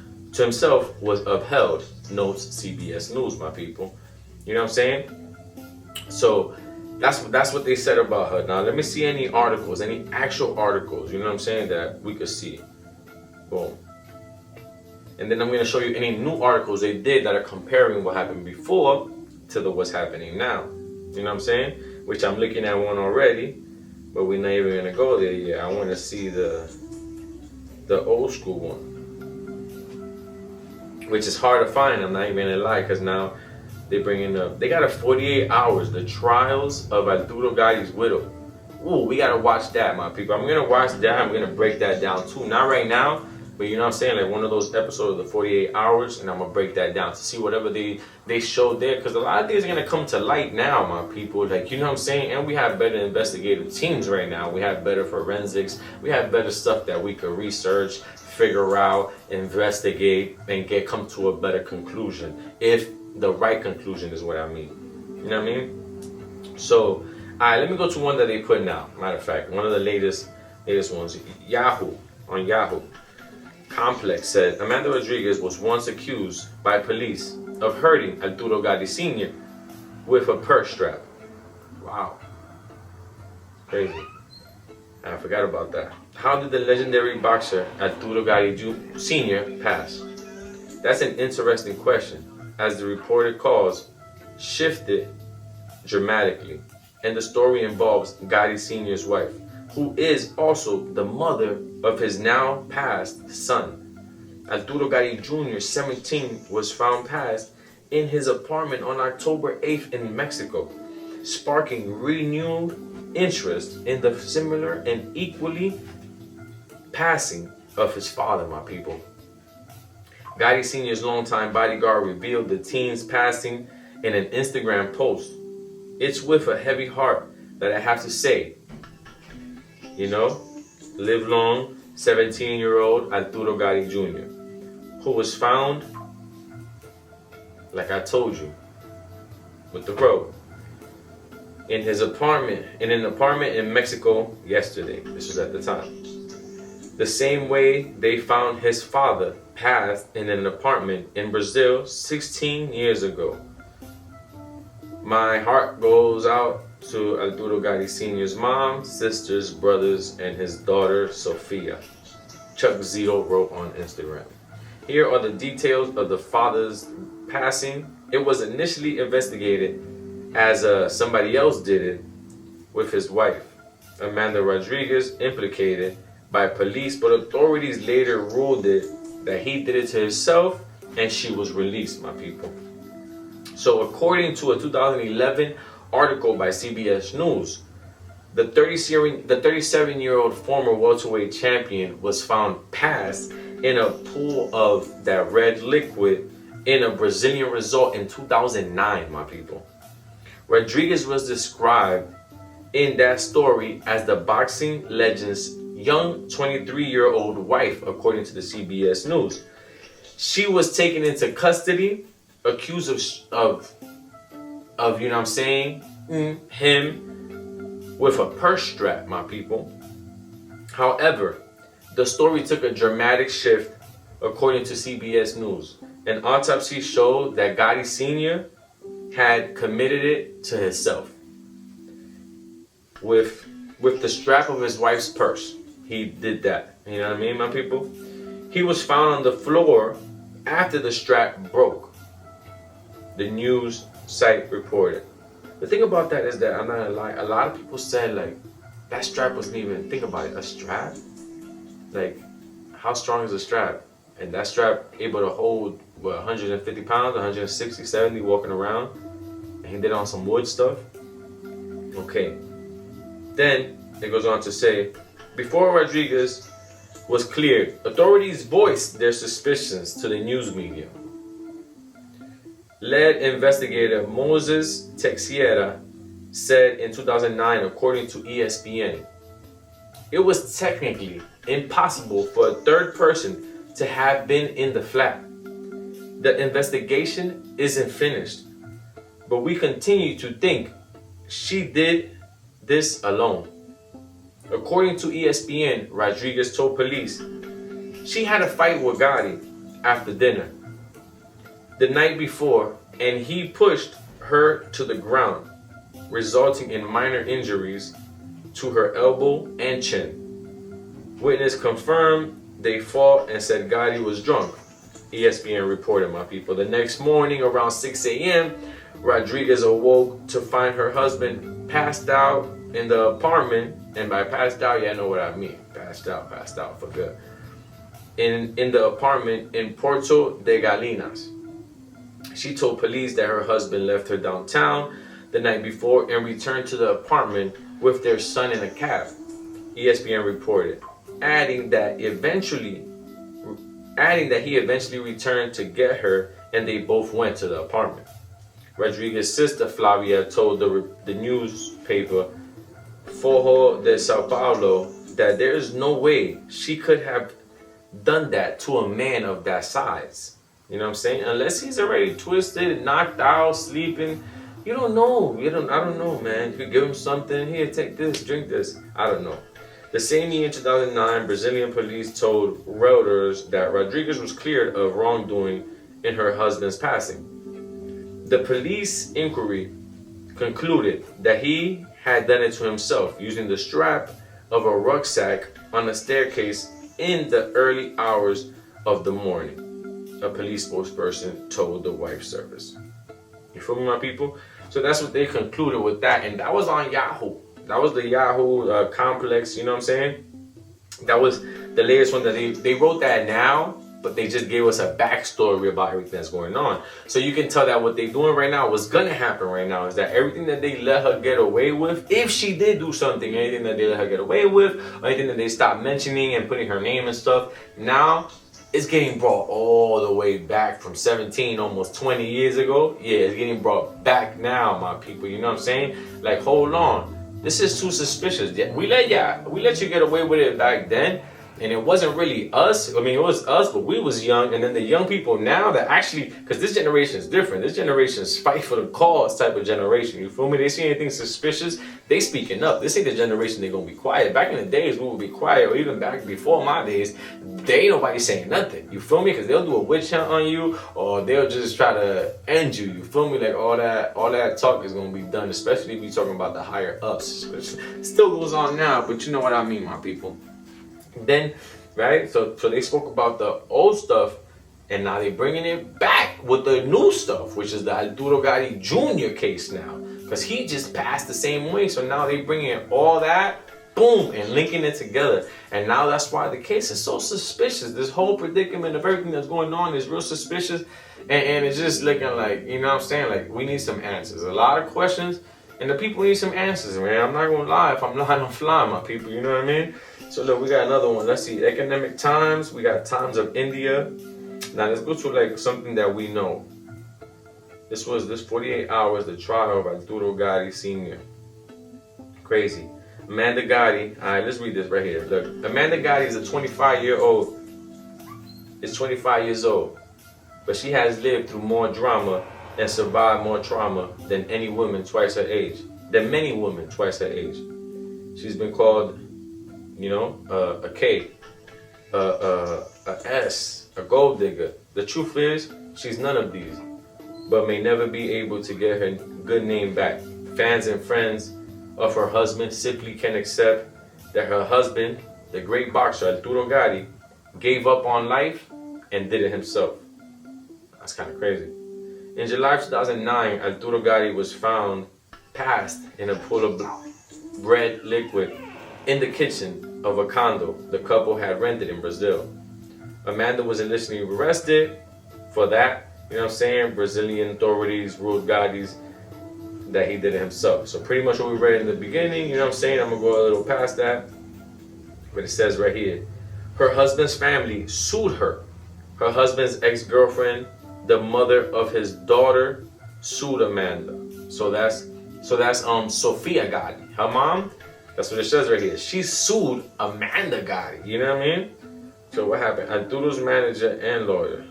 was upheld, notes CBS News, my people. You know what I'm saying? So that's what they said about her. Now let me see any articles, any actual articles, you know what I'm saying, that we could see. Boom. And then I'm going to show you any new articles they did that are comparing what happened before to what's happening now. You know what I'm saying? Which I'm looking at one already, but we're not even going to go there yet. I want to see the old school one, which is hard to find. I'm not even going to lie, because now they got a 48 hours, the trials of Arturo Gatti's widow. Ooh, we got to watch that, my people. I'm going to watch that. I'm going to break that down too. Not right now, but you know what I'm saying? Like one of those episodes of the 48 hours, and I'm going to break that down to see whatever they showed there. Because a lot of things are going to come to light now, my people. Like, you know what I'm saying? And we have better investigative teams right now. We have better forensics. We have better stuff that we could research, figure out, investigate, and come to a better conclusion. If the right conclusion is what I mean. You know what I mean? So, alright, let me go to one that they put now. Matter of fact, one of the latest ones. On Yahoo. Complex said Amanda Rodriguez was once accused by police of hurting Arturo Gatti Sr. with a purse strap. Wow. Crazy. I forgot about that. How did the legendary boxer Arturo Gatti Sr. pass? That's an interesting question, as the reported cause shifted dramatically, and the story involves Gatti Sr.'s wife, who is also the mother of his now passed son. Arturo Gatti Jr., 17, was found passed in his apartment on October 8th in Mexico, sparking renewed interest in the similar and equally passing of his father, my people. Gatti Sr.'s longtime bodyguard revealed the teen's passing in an Instagram post. It's with a heavy heart that I have to say, you know, live long, 17-year-old Arturo Gatti Jr., who was found, like I told you, with the rope, in an apartment in Mexico yesterday. This was at the time. The same way they found his father passed in an apartment in Brazil 16 years ago. My heart goes out to Arturo Gatti Sr.'s mom, sisters, brothers, and his daughter, Sophia. Chuck Zito wrote on Instagram. Here are the details of the father's passing. It was initially investigated as somebody else did it with his wife, Amanda Rodriguez, implicated by police, but authorities later ruled it that he did it to himself, and she was released, my people. So according to a 2011 article by CBS News, the 37-year-old former welterweight champion was found passed in a pool of that red liquid in a Brazilian resort in 2009, my people. Rodriguez was described in that story as the boxing legend's young 23-year-old wife, according to the CBS News. She was taken into custody, accused of you know what I'm saying, him with a purse strap, my people. However, the story took a dramatic shift according to CBS News. An autopsy showed that Gatti Sr. had committed it to himself with the strap of his wife's purse. He did that. You know what I mean, my people? He was found on the floor after the strap broke, the news site reported. The thing about that is that, I'm not gonna lie, a lot of people said, like, that strap wasn't even, think about it, a strap? Like, how strong is a strap? And that strap able to hold, what, 150 pounds, 160, 70 walking around? And he did it on some wood stuff? Okay. Then, it goes on to say, before Rodriguez was cleared, authorities voiced their suspicions to the news media. Lead investigator Moses Teixeira said in 2009, according to ESPN, it was technically impossible for a third person to have been in the flat. The investigation isn't finished, but we continue to think she did this alone. According to ESPN, Rodriguez told police she had a fight with Gatti after dinner the night before, and he pushed her to the ground, resulting in minor injuries to her elbow and chin. Witness confirmed they fought and said Gatti was drunk. ESPN reported, my people. The next morning around 6 a.m., Rodriguez awoke to find her husband passed out in the apartment. And by passed out, yeah, I know what I mean. Passed out for good. In the apartment in Puerto de Galinas. She told police that her husband left her downtown the night before and returned to the apartment with their son in a cab. ESPN reported, adding that he eventually returned to get her and they both went to the apartment. Rodriguez's sister Flavia told the newspaper Folha de Sao Paulo that there is no way she could have done that to a man of that size. You know what I'm saying? Unless he's already twisted, knocked out, sleeping. You don't know. I don't know, man. You could give him something. Here, take this, drink this. I don't know. The same year in 2009, Brazilian police told Reuters that Rodriguez was cleared of wrongdoing in her husband's passing. The police inquiry concluded that he had done it to himself using the strap of a rucksack on a staircase in the early hours of the morning, a police spokesperson told the wife service. You feel me, my people? So that's what they concluded with that, and that was on Yahoo. That was the Yahoo complex, you know what I'm saying? That was the latest one that they wrote that now, but they just gave us a backstory about everything that's going on. So you can tell that what they're doing right now, what's gonna happen right now, is that everything that they let her get away with, if she did do something, anything that they let her get away with, or anything that they stopped mentioning and putting her name and stuff, now it's getting brought all the way back from 17, almost 20 years ago. Yeah, it's getting brought back now, my people. You know what I'm saying? Like, hold on. This is too suspicious. We let you get away with it back then. And it wasn't really us. I mean, it was us, but we was young. And then the young people now that actually, because this generation is different. This generation is fight for the cause type of generation. You feel me? They see anything suspicious, they speaking up. This ain't the generation they gonna be quiet. Back in the days, we would be quiet, or even back before my days, they ain't nobody saying nothing. You feel me? Because they'll do a witch hunt on you, or they'll just try to end you. You feel me? Like all that talk is gonna be done, especially if you're talking about the higher ups, which still goes on now, but you know what I mean, my people. Then, right, so they spoke about the old stuff, and now they're bringing it back with the new stuff, which is the Arturogatti Jr. case now, because he just passed the same way. So now they're bringing all that, boom, and linking it together. And now that's why the case is so suspicious. This whole predicament of everything that's going on is real suspicious, and it's just looking like, you know what I'm saying, like we need some answers. A lot of questions, and the people need some answers, man. I'm not gonna lie. If I'm lying, I'm flying, my people. You know what I mean? So look, we got another one. Let's see, Economic Times. We got Times of India. Now let's go to like something that we know. This 48 hours, the trial of Arturo Gatti Sr. Crazy. Amanda Gatti. All right, let's read this right here. Look, Amanda Gatti is a 25-year-old. Is 25 years old, but she has lived through more drama and survived more trauma than many women twice her age. She's been called you know, a K, a S, a gold digger. The truth is, she's none of these, but may never be able to get her good name back. Fans and friends of her husband simply can't accept that her husband, the great boxer Arturo Gatti, gave up on life and did it himself. That's kind of crazy. In July 2009, Arturo Gatti was found passed in a pool of red liquid in the kitchen of a condo the couple had rented in Brazil. Amanda was initially arrested for that. You know what I'm saying? Brazilian authorities ruled Gatti's that he did it himself. So pretty much what we read in the beginning, you know what I'm saying? I'm gonna go a little past that. But it says right here, her husband's family sued her. Her husband's ex-girlfriend, the mother of his daughter, sued Amanda. So that's Sofia Gatti. Her mom, that's what it says right here. She sued Amanda Gatti. You know what I mean? So what happened? Arturo's manager and lawyer,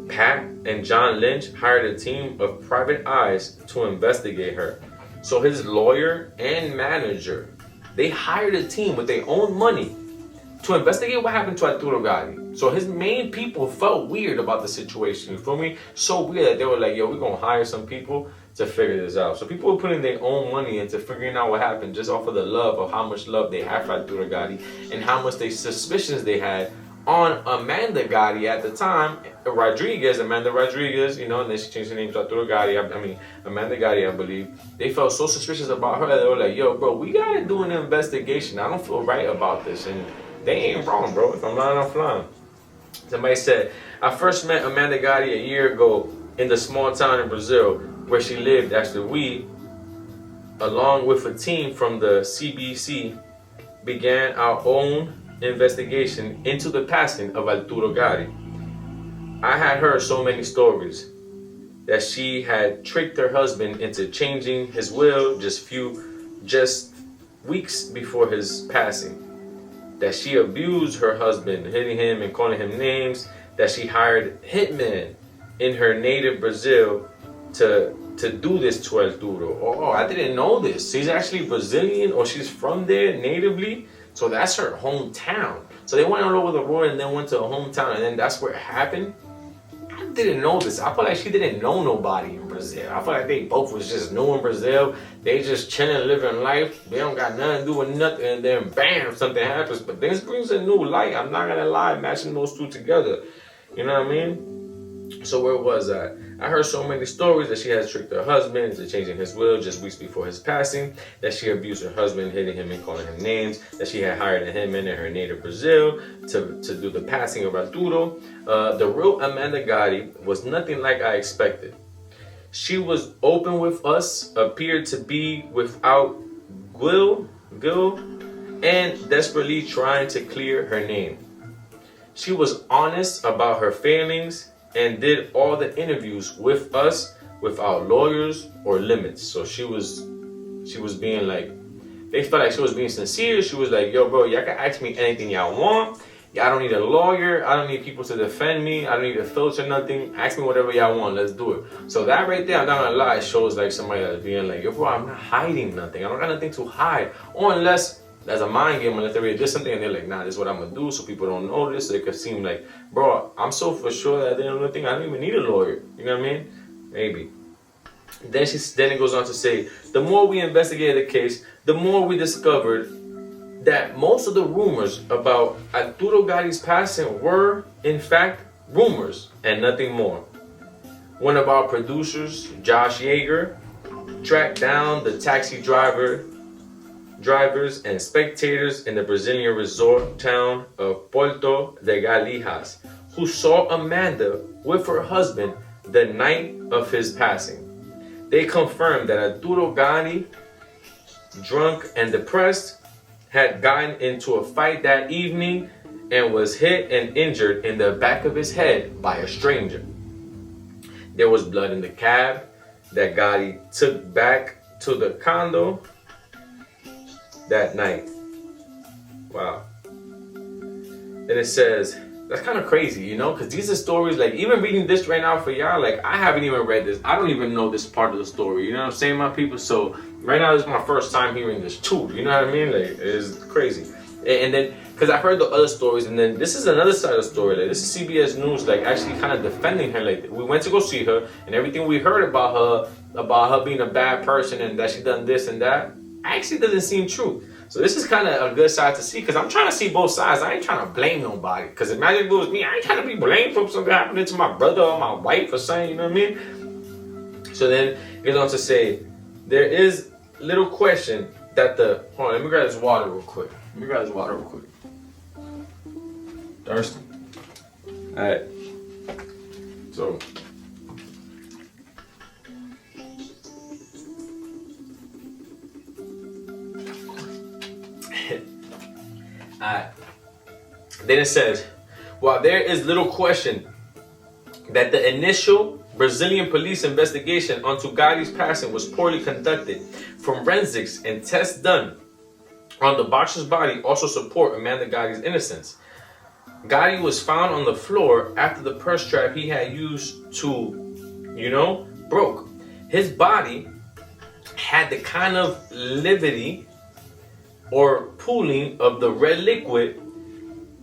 Pat and John Lynch, hired a team of private eyes to investigate her. So his lawyer and manager, they hired a team with their own money to investigate what happened to Arturo Gatti. So his main people felt weird about the situation. You feel me? So weird that they were like, yo, we're gonna hire some people to figure this out. So people were putting their own money into figuring out what happened just off of the love of how much love they had for Arturo Gatti and how much suspicions they had on Amanda Gatti at the time. Amanda Rodriguez, you know, and then she changed her name to Arturo Gatti. I mean, Amanda Gatti, I believe. They felt so suspicious about her that they were like, yo, bro, we gotta do an investigation. I don't feel right about this. And they ain't wrong, bro. If I'm lying, I'm flying. Somebody said, I first met Amanda Gatti a year ago in the small town in Brazil where she lived after we, along with a team from the CBC, began our own investigation into the passing of Arturo Gatti. I had heard so many stories that she had tricked her husband into changing his will just weeks before his passing. That she abused her husband, hitting him and calling him names. That she hired hitmen in her native Brazil to do this to Arturo. Oh, I didn't know this. She's actually Brazilian, or she's from there natively. So that's her hometown. So they went all over the world and then went to her hometown, and then that's where it happened. I didn't know this. I feel like she didn't know nobody in Brazil. I feel like they both was just new in Brazil. They just chilling, living life. They don't got nothing to do with nothing, and then bam, something happens. But this brings a new light. I'm not gonna lie, matching those two together. You know what I mean? So where was I? I heard so many stories that she has tricked her husband into changing his will just weeks before his passing, that she abused her husband, hitting him and calling him names, that she had hired a hitman in her native Brazil to do the passing of Arturo. The real Amanda Gatti was nothing like I expected. She was open with us, appeared to be without guile, and desperately trying to clear her name. She was honest about her failings and did all the interviews with us without lawyers or limits. So she was being like, they felt like she was being sincere. She was like, yo, bro, y'all can ask me anything y'all want. I don't need a lawyer. I don't need people to defend me. I don't need a filter, nothing. Ask me whatever y'all want. Let's do it. So that right there, I'm not gonna lie, shows like somebody that's being like, yo, bro, I'm not hiding nothing. I don't got nothing to hide. Or unless that's a mind game, unless they really did something and they're like, nah, this is what I'm gonna do so people don't notice. So it could seem like, bro, I'm so for sure that I didn't know nothing. I don't even need a lawyer. You know what I mean? Maybe. Then it goes on to say, the more we investigated the case, the more we discovered that most of the rumors about Arturo Gatti's passing were, in fact, rumors and nothing more. One of our producers, Josh Yeager, tracked down the taxi drivers and spectators in the Brazilian resort town of Porto de Galinhas, who saw Amanda with her husband the night of his passing. They confirmed that Arturo Gatti, drunk and depressed, had gotten into a fight that evening and was hit and injured in the back of his head by a stranger. There was blood in the cab that Gatti took back to the condo that night. Wow. And it says, that's kind of crazy, you know, because these are stories, like, even reading this right now for y'all, like, I haven't even read this. I don't even know this part of the story, you know what I'm saying, my people? So right now, this is my first time hearing this too, you know what I mean? Like, it's crazy. And then, because I heard the other stories, and then this is another side of the story. Like, this is CBS News, like, actually kind of defending her. Like, we went to go see her, and everything we heard about her being a bad person and that she done this and that, actually doesn't seem true. So this is kind of a good side to see, because I'm trying to see both sides. I ain't trying to blame nobody, because imagine if it was me, I ain't trying to be blamed for something happening to my brother or my wife or something, you know what I mean? So then it goes on to say, there is little question that hold on, let me grab this water real quick. Thirsty? Alright. So. Alright. Then it says, while there is little question that the initial Brazilian police investigation onto Gatti's passing was poorly conducted, forensics and tests done on the boxer's body also support Amanda Gatti's innocence. Gatti was found on the floor after the purse strap he had used to, broke. His body had the kind of lividity or pooling of the red liquid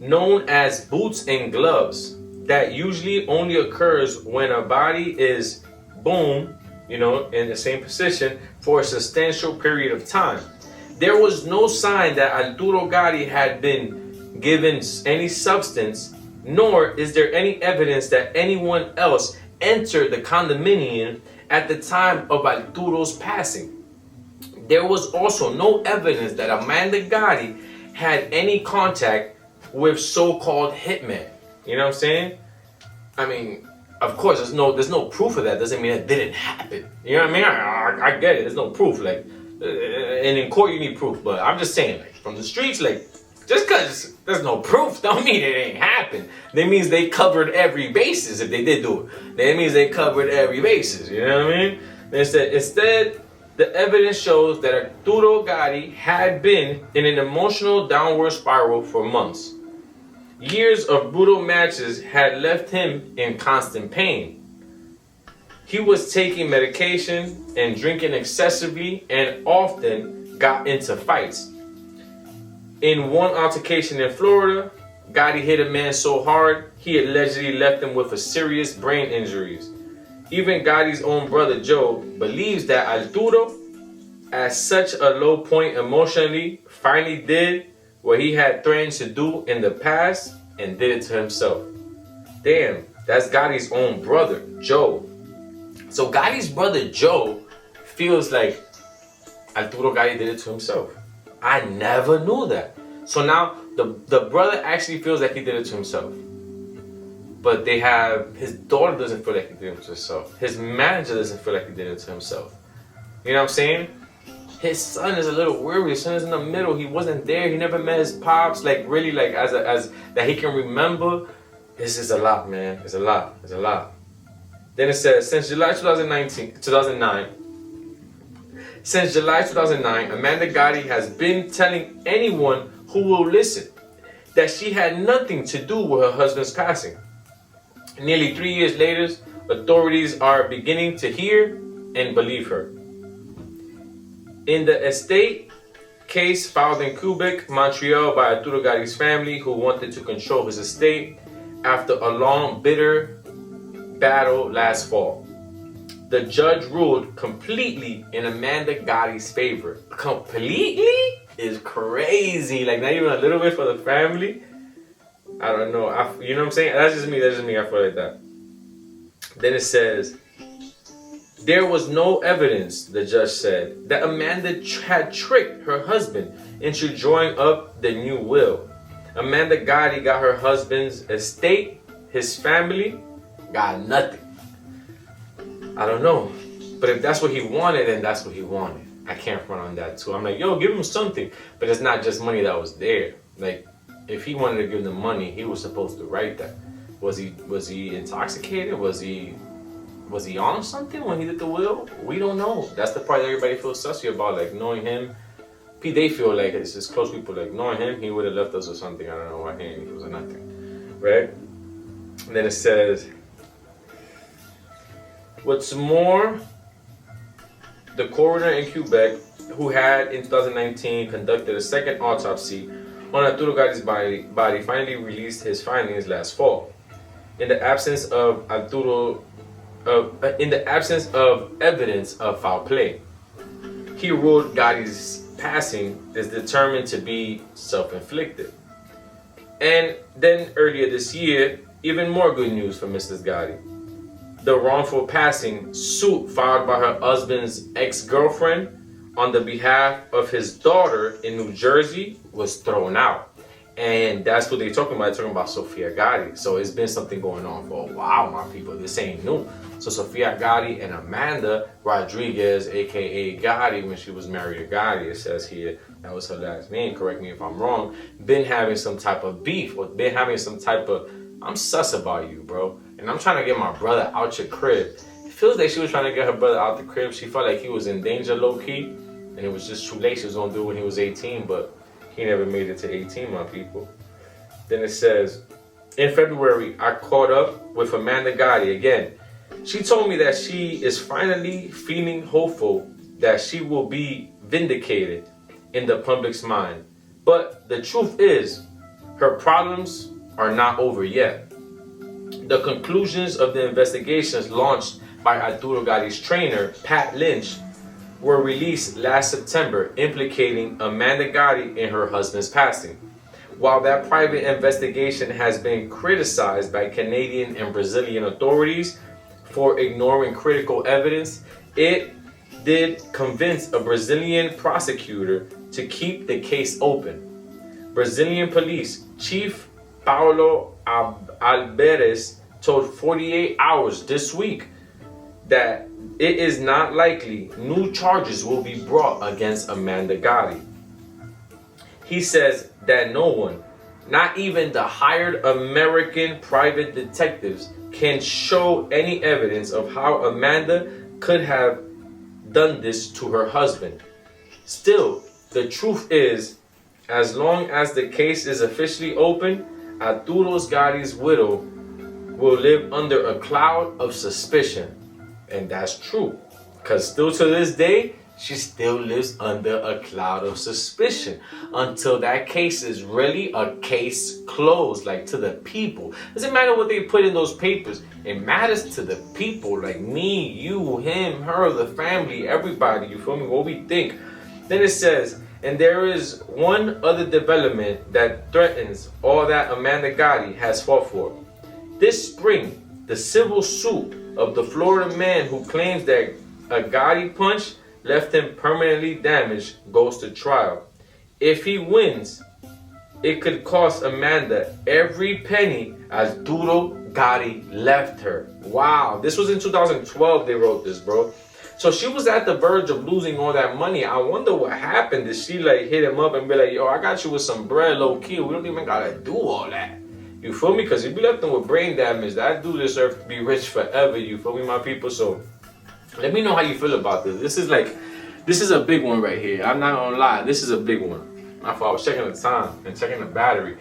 known as boots and gloves that usually only occurs when a body is boom, in the same position for a substantial period of time. There was no sign that Arturo Gatti had been given any substance, nor is there any evidence that anyone else entered the condominium at the time of Arturo's passing. There was also no evidence that Amanda Gatti had any contact with so-called hitmen. You know what I'm saying? I mean, of course, there's no proof of that. Doesn't mean it didn't happen. You know what I mean? I get it. There's no proof. Like, and in court you need proof. But I'm just saying, like, from the streets, like, just because there's no proof don't mean it ain't happened. That means they covered every basis if they did do it. That means they covered every basis. You know what I mean? Instead, the evidence shows that Arturo Gatti had been in an emotional downward spiral for months. Years of brutal matches had left him in constant pain. He was taking medication and drinking excessively and often got into fights. In one altercation in Florida, Gatti hit a man so hard he allegedly left him with a serious brain injuries. Even Gatti's own brother Joe believes that Arturo, at such a low point emotionally, finally did what he had threatened to do in the past and did it to himself. Damn, that's Gatti's own brother, Joe. So Gatti's brother, Joe, feels like Arturo Gatti did it to himself. I never knew that. So now the brother actually feels like he did it to himself. But his daughter doesn't feel like he did it to himself. His manager doesn't feel like he did it to himself. You know what I'm saying? His son is a little weary. His son is in the middle. He wasn't there. He never met his pops. Like, really, like, as that he can remember. This is a lot, man. It's a lot. Then it says, since July 2009, Amanda Gatti has been telling anyone who will listen that she had nothing to do with her husband's passing. Nearly 3 years later, authorities are beginning to hear and believe her. In the estate case filed in Quebec, Montreal by Arturo Gatti's family, who wanted to control his estate after a long, bitter battle last fall, the judge ruled completely in Amanda Gatti's favor. Completely is crazy. Like, not even a little bit for the family. I don't know. You know what I'm saying? That's just me. I feel like that. Then it says, there was no evidence, the judge said, that Amanda had tricked her husband into drawing up the new will. Amanda Gatti got her husband's estate. His family got nothing. I don't know. But if that's what he wanted, then that's what he wanted. I can't front on that too. I'm like, yo, give him something. But it's not just money that was there. Like, if he wanted to give them money, he was supposed to write that. Was he intoxicated? Was he on something when he did the will? We don't know. That's the part that everybody feels sussy about. Like, knowing him, they feel like it's just close people. Like, knowing him, he would have left us or something. I don't know why he ain't. It was nothing, right? And then it says, what's more, the coroner in Quebec, who had in 2019 conducted a second autopsy on Arturogatti's body finally released his findings last fall. In the absence of evidence of foul play, he ruled Gatti's passing is determined to be self-inflicted. And then earlier this year, even more good news for Mrs. Gatti. The wrongful passing suit filed by her husband's ex-girlfriend on the behalf of his daughter in New Jersey was thrown out. And that's what they're talking about. They're talking about Sofia Gatti. So it's been something going on for a while, my people. This ain't new. So Sofia Gatti and Amanda Rodriguez, aka Gatti, when she was married to Gatti, it says here, that was her last name, correct me if I'm wrong, been having some type of beef, or been having some type of, I'm sus about you, bro. And I'm trying to get my brother out your crib. It feels like she was trying to get her brother out the crib. She felt like he was in danger low-key, and it was just too late. She was gonna do it when he was 18, but he never made it to 18, my people. Then it says, in February, I caught up with Amanda Gatti again. She told me that she is finally feeling hopeful that she will be vindicated in the public's mind. But the truth is, her problems are not over yet. The conclusions of the investigations launched by Arturo Gatti's trainer, Pat Lynch, were released last September, implicating Amanda Gatti in her husband's passing. While that private investigation has been criticized by Canadian and Brazilian authorities for ignoring critical evidence, it did convince a Brazilian prosecutor to keep the case open. Brazilian police chief Paulo Alberes told 48 Hours this week that it is not likely new charges will be brought against Amanda Gatti. He says that no one, not even the hired American private detectives, can show any evidence of how Amanda could have done this to her husband. Still, the truth is, as long as the case is officially open, Arturo Gatti's widow will live under a cloud of suspicion. And that's true, because still to this day, she still lives under a cloud of suspicion until that case is really a case closed, like to the people. Doesn't matter what they put in those papers. It matters to the people, like me, you, him, her, the family, everybody, you feel me, what we think. Then it says, and there is one other development that threatens all that Amanda Gatti has fought for. This spring, the civil suit of the Florida man who claims that a Gatti punch left him permanently damaged goes to trial. If he wins, it could cost Amanda every penny Arturo Gatti left her. Wow, this was in 2012 they wrote this, bro. So she was at the verge of losing all that money. I wonder what happened. Did she like hit him up and be like, yo, I got you with some bread low key. We don't even gotta do all that. You feel me? Because if you left him with brain damage, that dude deserves to be rich forever. You feel me, my people? So let me know how you feel about this. This is a big one right here. I'm not gonna lie. This is a big one. I thought I was checking the time and checking the battery.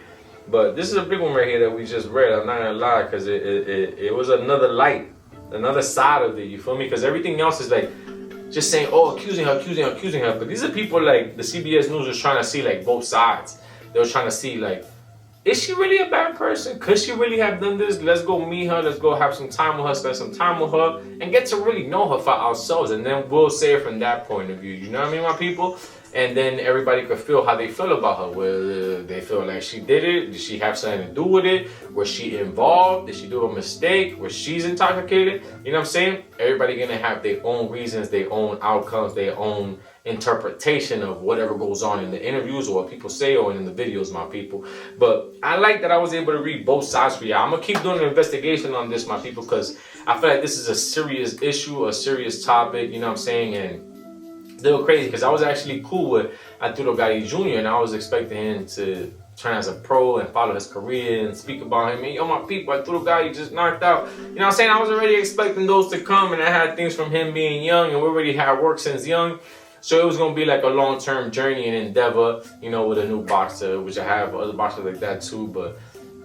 But this is a big one right here that we just read. I'm not gonna lie, because it was another light, another side of it. You feel me? Because everything else is like just saying, oh, accusing her. But these are people like the CBS News was trying to see like both sides. They were trying to see like, is she really a bad person? Could she really have done this? Let's go meet her. Let's go have some time with her, spend some time with her, and get to really know her for ourselves. And then we'll say it from that point of view. You know what I mean, my people? And then everybody could feel how they feel about her. Whether they feel like she did it, did she have something to do with it? Was she involved? Did she do a mistake? Was she's intoxicated? You know what I'm saying? Everybody gonna have their own reasons, their own outcomes, their own interpretation of whatever goes on in the interviews or what people say or in the videos, my people. But I like that I was able to read both sides for you. I'm gonna keep doing an investigation on this, my people, because I feel like this is a serious issue, a serious topic, you know what I'm saying? And still crazy, because I was actually cool with Arturo Gatti Jr. and I was expecting him to turn as a pro and follow his career and speak about him. And yo, my people, Arturo Gatti just knocked out. You know what I'm saying? I was already expecting those to come, and I had things from him being young, and we already had work since young. So it was going to be like a long-term journey and endeavor, you know, with a new boxer, which I have other boxers like that too. But,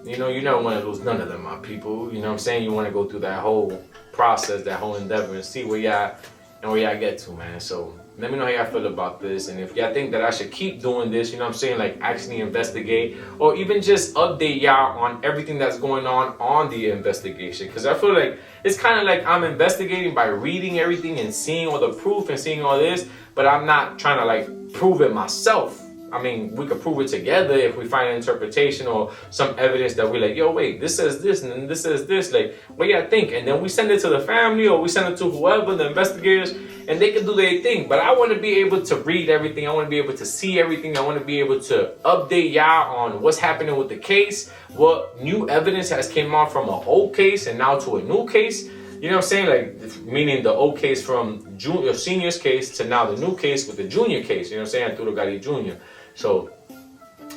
you know, you never want to lose none of them, my people. You know what I'm saying? You want to go through that whole process, that whole endeavor, and see where y'all get to, man. So Let me know how y'all feel about this, and if y'all think that I should keep doing this, you know what I'm saying, like actually investigate, or even just update y'all on everything that's going on the investigation. Because I feel like it's kind of like I'm investigating by reading everything and seeing all the proof and seeing all this, but I'm not trying to like prove it myself. I mean, we could prove it together if we find an interpretation or some evidence that we're like, yo, wait, this says this and then this says this. Like, what y'all think? And then we send it to the family or we send it to whoever, the investigators, and they can do their thing. But I want to be able to read everything. I want to be able to see everything. I want to be able to update y'all on what's happening with the case, what new evidence has came out from an old case and now to a new case. You know what I'm saying? Like, meaning the old case from senior's case to now the new case with the junior case. You know what I'm saying? Arturo Gatti Jr. So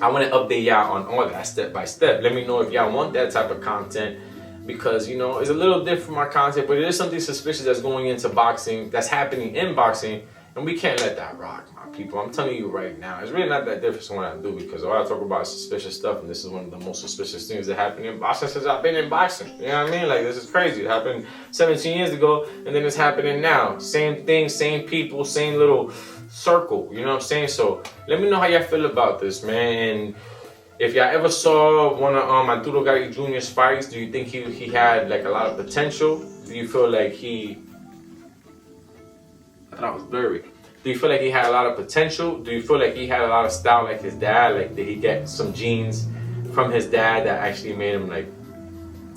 I want to update y'all on all that step by step. Let me know if y'all want that type of content, because, you know, it's a little different from my content, but it is something suspicious that's going into boxing, that's happening in boxing, and we can't let that rock, my people. I'm telling you right now, it's really not that different from what I do, because all I talk about is suspicious stuff, and this is one of the most suspicious things that happened in boxing since I've been in boxing. You know what I mean? Like, this is crazy. It happened 17 years ago, and then it's happening now. Same thing, same people, same little circle, you know what I'm saying? So let me know how y'all feel about this, man. And if y'all ever saw one of Arturo Gatti Jr.'s fights, do you think he had like a lot of potential? Do you feel like I thought it was blurry. Do you feel like he had a lot of potential? Do you feel like he had a lot of style like his dad? Like, did he get some genes from his dad that actually made him, like,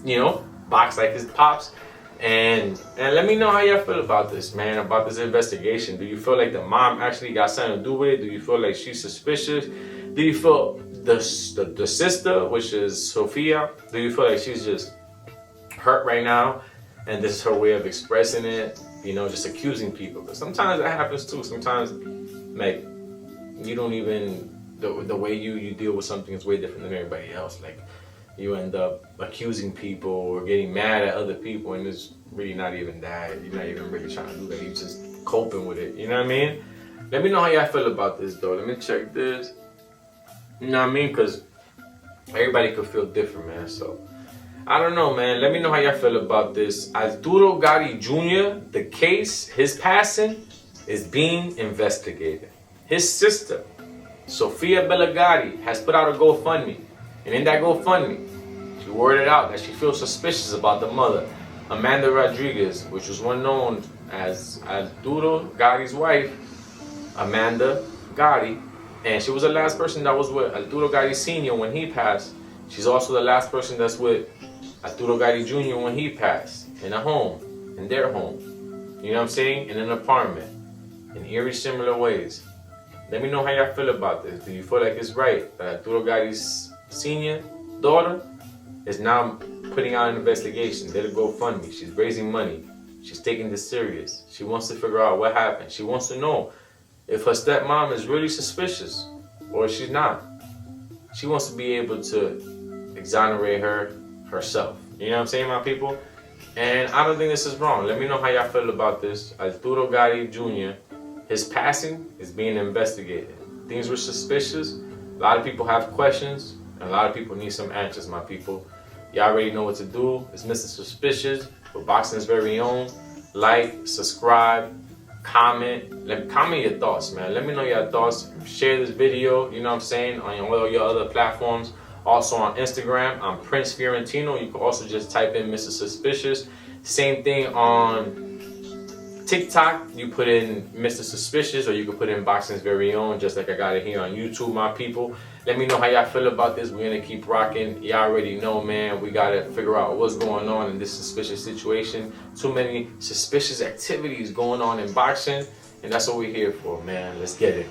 you know, box like his pops? And let me know how y'all feel about this, man, about this investigation. Do you feel like the mom actually got something to do with it? Do you feel like she's suspicious? Do you feel the sister, which is Sophia, do you feel like she's just hurt right now and this is her way of expressing it, you know, just accusing people? But sometimes that happens too. Sometimes, like, you don't even, the way you deal with something is way different than everybody else. Like, you end up accusing people or getting mad at other people, and it's really not even that. You're not even really trying to do that. You're just coping with it. You know what I mean? Let me know how y'all feel about this, though. Let me check this. You know what I mean? Because everybody could feel different, man. So, I don't know, man. Let me know how y'all feel about this. Arturo Gatti Jr., the case, his passing, is being investigated. His sister, Sofia Belagatti, has put out a GoFundMe. And in that GoFundMe, she worded out that she feels suspicious about the mother, Amanda Rodriguez, which was one known as Arturo Gatti's wife, Amanda Gatti. And she was the last person that was with Arturo Gatti Sr. when he passed. She's also the last person that's with Arturo Gatti Jr. when he passed, in a home, in their home. You know what I'm saying? In an apartment, in eerie similar ways. Let me know how y'all feel about this. Do you feel like it's right that Arturo Gatti's Senior daughter is now putting out an investigation? Did it GoFundMe? She's raising money. She's taking this serious. She wants to figure out what happened. She wants to know if her stepmom is really suspicious or she's not. She wants to be able to exonerate her herself. You know what I'm saying, my people? And I don't think this is wrong. Let me know how y'all feel about this. Arturo Gatti Jr., his passing is being investigated. Things were suspicious. A lot of people have questions. And a lot of people need some answers, my people. Y'all already know what to do. It's Mr. Suspicious with Boxing's very own. Like, subscribe, comment. Comment your thoughts, man. Let me know your thoughts. Share this video, you know what I'm saying, on all your other platforms. Also on Instagram, I'm Prince Fiorentino. You can also just type in Mr. Suspicious. Same thing on TikTok. You put in Mr. Suspicious, or you can put in Boxing's very own, just like I got it here on YouTube, my people. Let me know how y'all feel about this. We're gonna keep rocking. Y'all already know, man. We gotta figure out what's going on in this suspicious situation. Too many suspicious activities going on in boxing, and that's what we're here for, man. Let's get it.